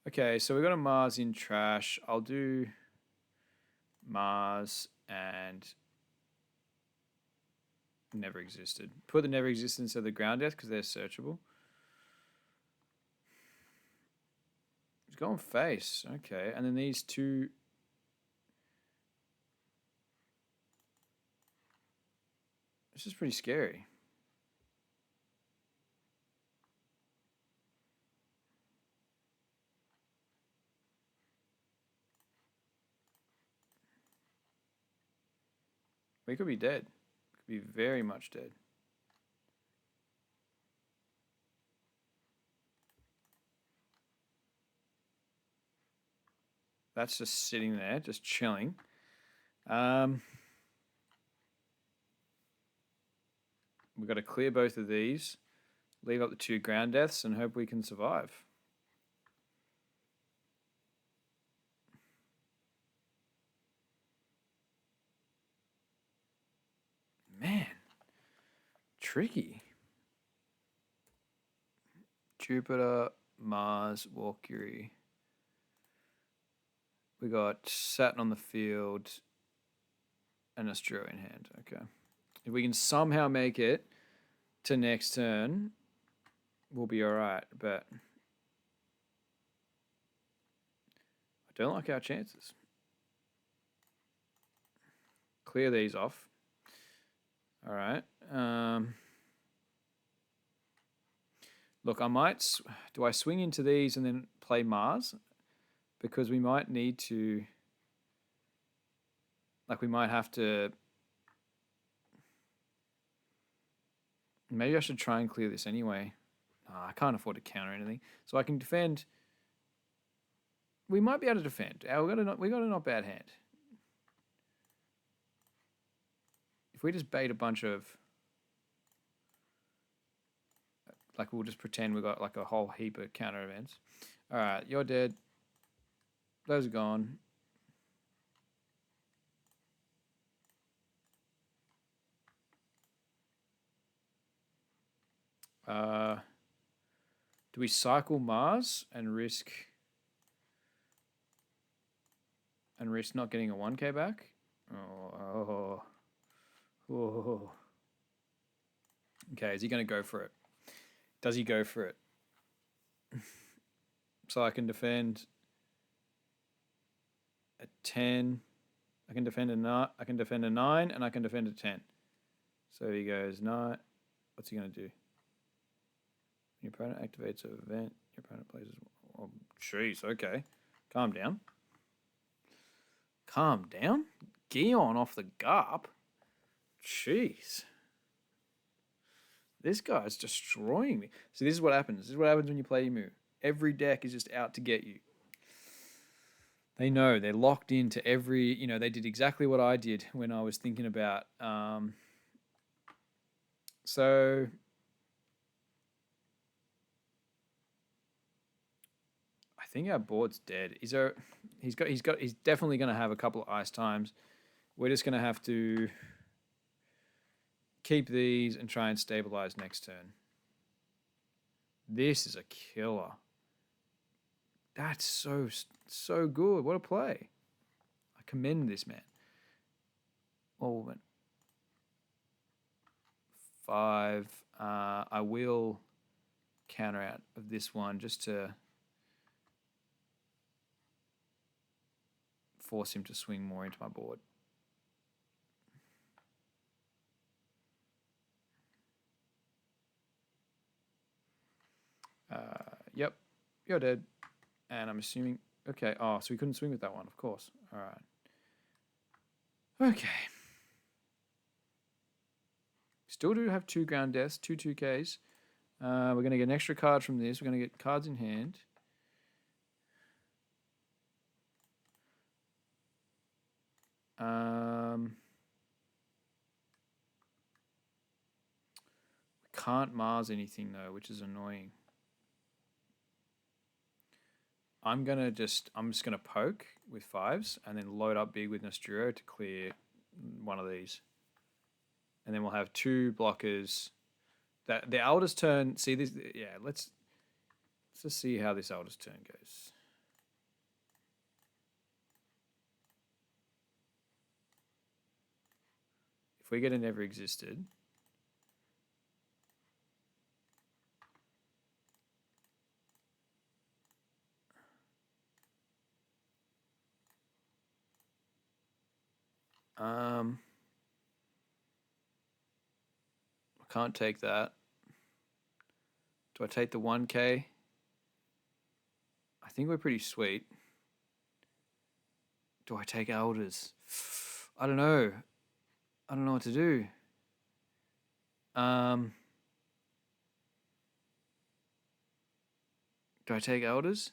Okay, so we got a Mars in trash. I'll do Mars and never existed. Put the never existed instead of the ground death because they're searchable. He's going face. Okay, and then these two. This is pretty scary. We could be dead. Could be very much dead. That's just sitting there, just chilling. We've got to clear both of these, leave up the 2 ground deaths, and hope we can survive. Man, tricky. Jupiter, Mars, Mercury. We got Saturn on the field and Astro in hand. Okay. If we can somehow make it to next turn, we'll be all right. But I don't like our chances. Clear these off. All right. Look, I might... Do I swing into these and then play Mars? Because we might need to... Like, we might have to... Maybe I should try and clear this anyway. I can't afford to counter anything. So I can defend... We might be able to defend. We got a not bad hand. If we just bait a bunch of... Like, we'll just pretend we got like a whole heap of counter events. All right, you're dead. Those are gone. Do we cycle Mars and risk not getting a 1k back? Oh. Okay, is he going to go for it? Does he go for it? So I can defend a 10. I can defend a 9. I can defend a 9, and I can defend a 10. So he goes 9. What's he going to do? Your opponent activates an event. Your opponent plays... Oh, jeez, okay. Calm down. Calm down? Gion off the Garp? Jeez. This guy's destroying me. So this is what happens. This is what happens when you play Emu. Every deck is just out to get you. They know. They're locked into every... You know, they did exactly what I did when I was thinking about... So... I think our board's dead. He's definitely going to have a couple of ice times. We're just going to have to keep these and try and stabilize next turn. This is a killer. That's so good. What a play. I commend this man. Or woman. 5. I will counter out of this one just to force him to swing more into my board. Yep, you're dead. And I'm assuming... Okay, oh, so we couldn't swing with that one, of course. All right. Okay. Still do have 2 ground deaths, 2 2Ks. We're going to get an extra card from this. We're going to get cards in hand. We can't Mars anything, though, which is annoying. I'm just gonna poke with 5s and then load up big with Nosturo to clear one of these, and then we'll have 2 blockers. That the Elder's turn. See this? Yeah, let's just see how this Elder's turn goes. If we get a never existed. can't take that. Do I take the 1K? I think we're pretty sweet. Do I take elders? I don't know. I don't know what to do. Do I take elders?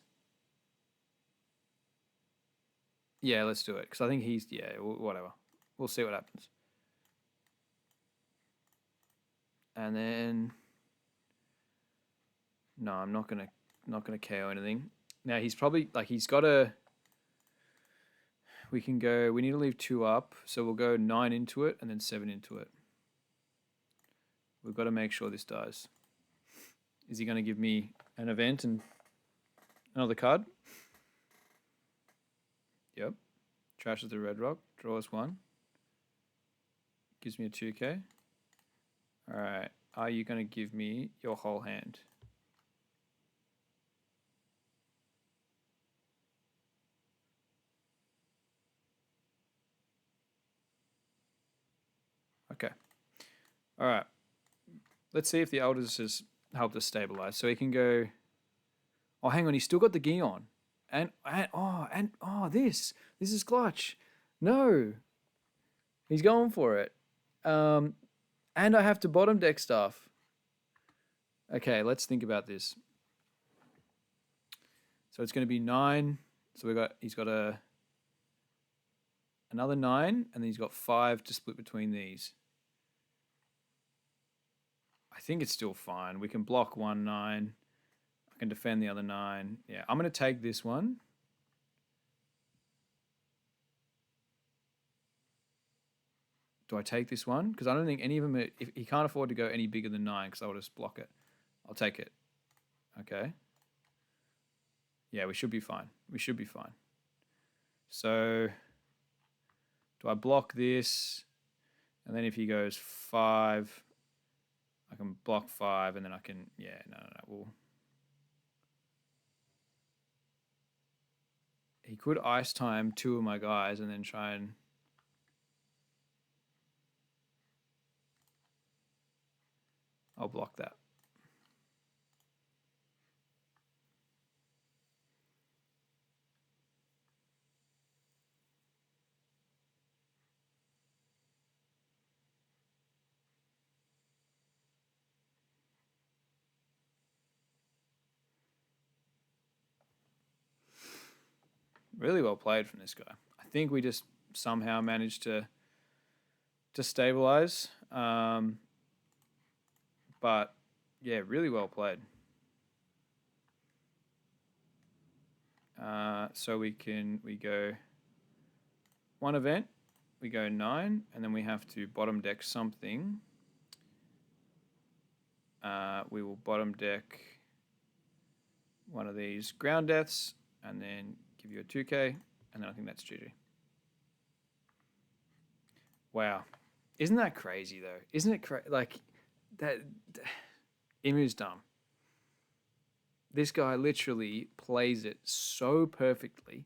Yeah, let's do it. Because I think he's, yeah, whatever. We'll see what happens. And then, no, I'm not gonna KO anything. Now he's probably like he's got a. We can go. We need to leave 2 up, so we'll go 9 into it and then 7 into it. We've got to make sure this dies. Is he going to give me an event and another card? Yep. Trashes the red rock. Draws 1. Gives me a 2K. Alright. Are you going to give me your whole hand? Okay. Alright. Let's see if the Elders has helped us stabilize. So he can go... Oh, hang on. He's still got the gi on. This is clutch. No. He's going for it. And I have to bottom deck stuff. Okay, let's think about this. So it's going to be 9. So he's got another 9, and then he's got 5 to split between these. I think it's still fine. We can block 1 9. I can defend the other 9. Yeah, I'm going to take this one. Do I take this one? Because I don't think any of them... If he can't afford to go any bigger than 9, because I'll just block it. I'll take it. Okay. Yeah, we should be fine. We should be fine. So, do I block this? And then if he goes 5, I can block 5, and then I can... Yeah, no. He could ice time 2 of my guys and then try and... I'll block that. Really well played from this guy. I think we just somehow managed to stabilize. But yeah, really well played. So we go 1 event, we go 9, and then we have to bottom deck something. We will bottom deck one of these ground deaths, and then give you a 2K, and then I think that's GG. Wow. Isn't that crazy, though? Isn't it like, that... Imu's dumb. This guy literally plays it so perfectly,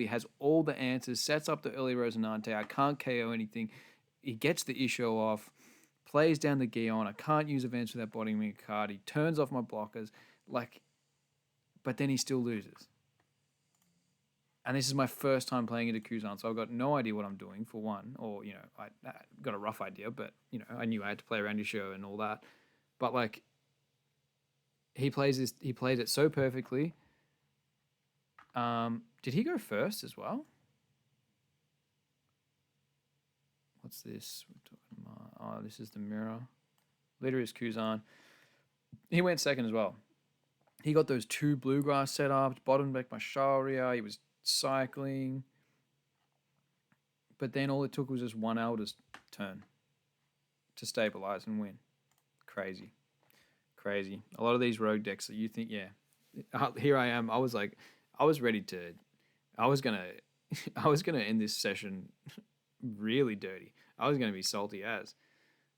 has all the answers, sets up the early Rosinante. I can't KO anything. He gets the issue off, plays down the Gion. I can't use events without bottoming a card. He turns off my blockers, but then he still loses. And this is my first time playing into Kuzan, so I've got no idea what I'm doing, for one. Or, I got a rough idea, but, I knew I had to play around your show and all that. But, he plays it so perfectly. Did he go first as well? What's this? Oh, this is the mirror. Leader is Kuzan. He went second as well. He got those 2 bluegrass setups, bottom deck my Sharia. He was cycling. But then all it took was just 1 Elder's turn to stabilize and win. Crazy. A lot of these rogue decks that you think, yeah. Here I am. I was ready to... I was gonna end this session really dirty. I was gonna be salty as.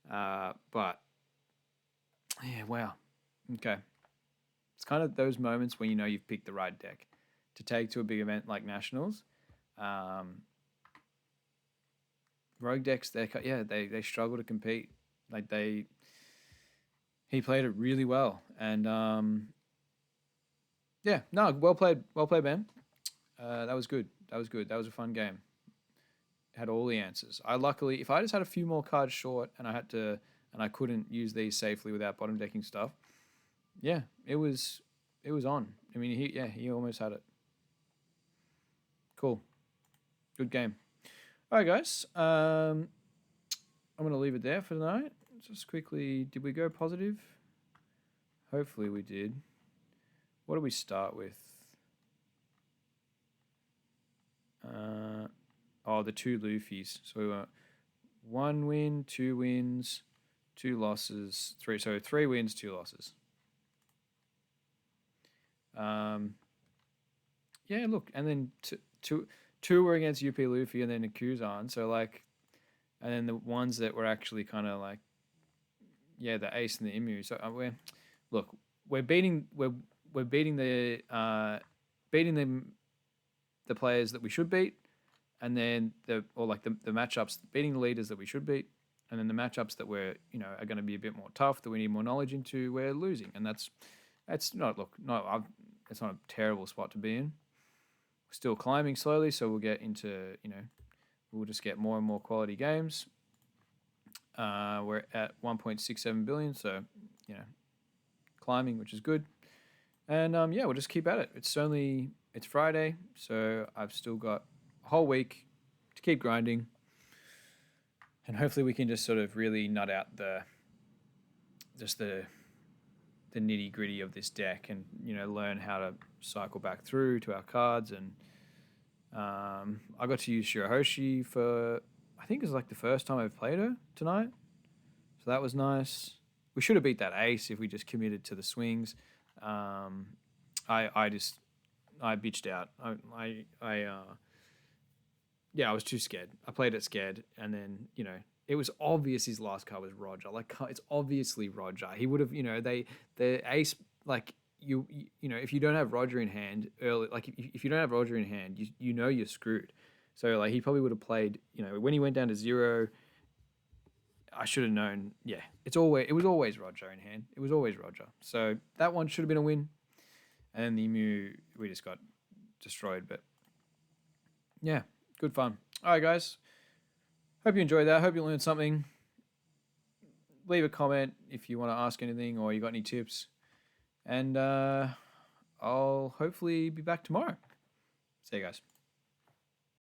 But yeah, wow. Okay. It's kind of those moments when you've picked the right deck to take to a big event like Nationals. Rogue decks, they struggle to compete. Like he played it really well, and yeah, no, well played, man. That was good. That was good. That was a fun game. Had all the answers. I luckily, if I just had a few more cards short, and I couldn't use these safely without bottom decking stuff. Yeah, it was on. I mean, he almost had it. Cool, good game. All right, guys. I'm gonna leave it there for tonight. Just quickly, did we go positive? Hopefully we did. What do we start with? The 2 Luffys. So we went 1 win, 2 wins, 2 losses, 3. So 3 wins, 2 losses. Yeah, look, and then two were against UP Luffy, and then a Kuzan. So like, and then the ones that were actually kind of like, yeah, the ace and the Imu. So we're beating the players that we should beat, and then the matchups, beating the leaders that we should beat, and then the matchups that we're are going to be a bit more tough, that we need more knowledge into, we're losing, and it's not a terrible spot to be in. We're still climbing slowly, so we'll get into we'll just get more and more quality games. We're at 1.67 billion, so climbing, which is good. And yeah, we'll just keep at it. It's Friday, so I've still got a whole week to keep grinding, and hopefully we can just sort of really nut out the nitty gritty of this deck, and learn how to cycle back through to our cards. And I got to use Shirahoshi for, I think it was like the first time I've played her tonight, so that was nice. We should have beat that ace if we just committed to the swings. I bitched out. I was too scared. I played it scared, and then it was obvious his last card was Roger. Like, it's obviously Roger. He would have, the ace, like, if you don't have Roger in hand early, like if you don't have Roger in hand, you're screwed. So like he probably would have played, when he went down to 0. I should have known. Yeah, it was always Roger in hand. It was always Roger. So that one should have been a win. And then the Emu, we just got destroyed. But yeah, good fun. All right, guys. Hope you enjoyed that. Hope you learned something. Leave a comment if you want to ask anything or you got any tips. And I'll hopefully be back tomorrow. See you guys.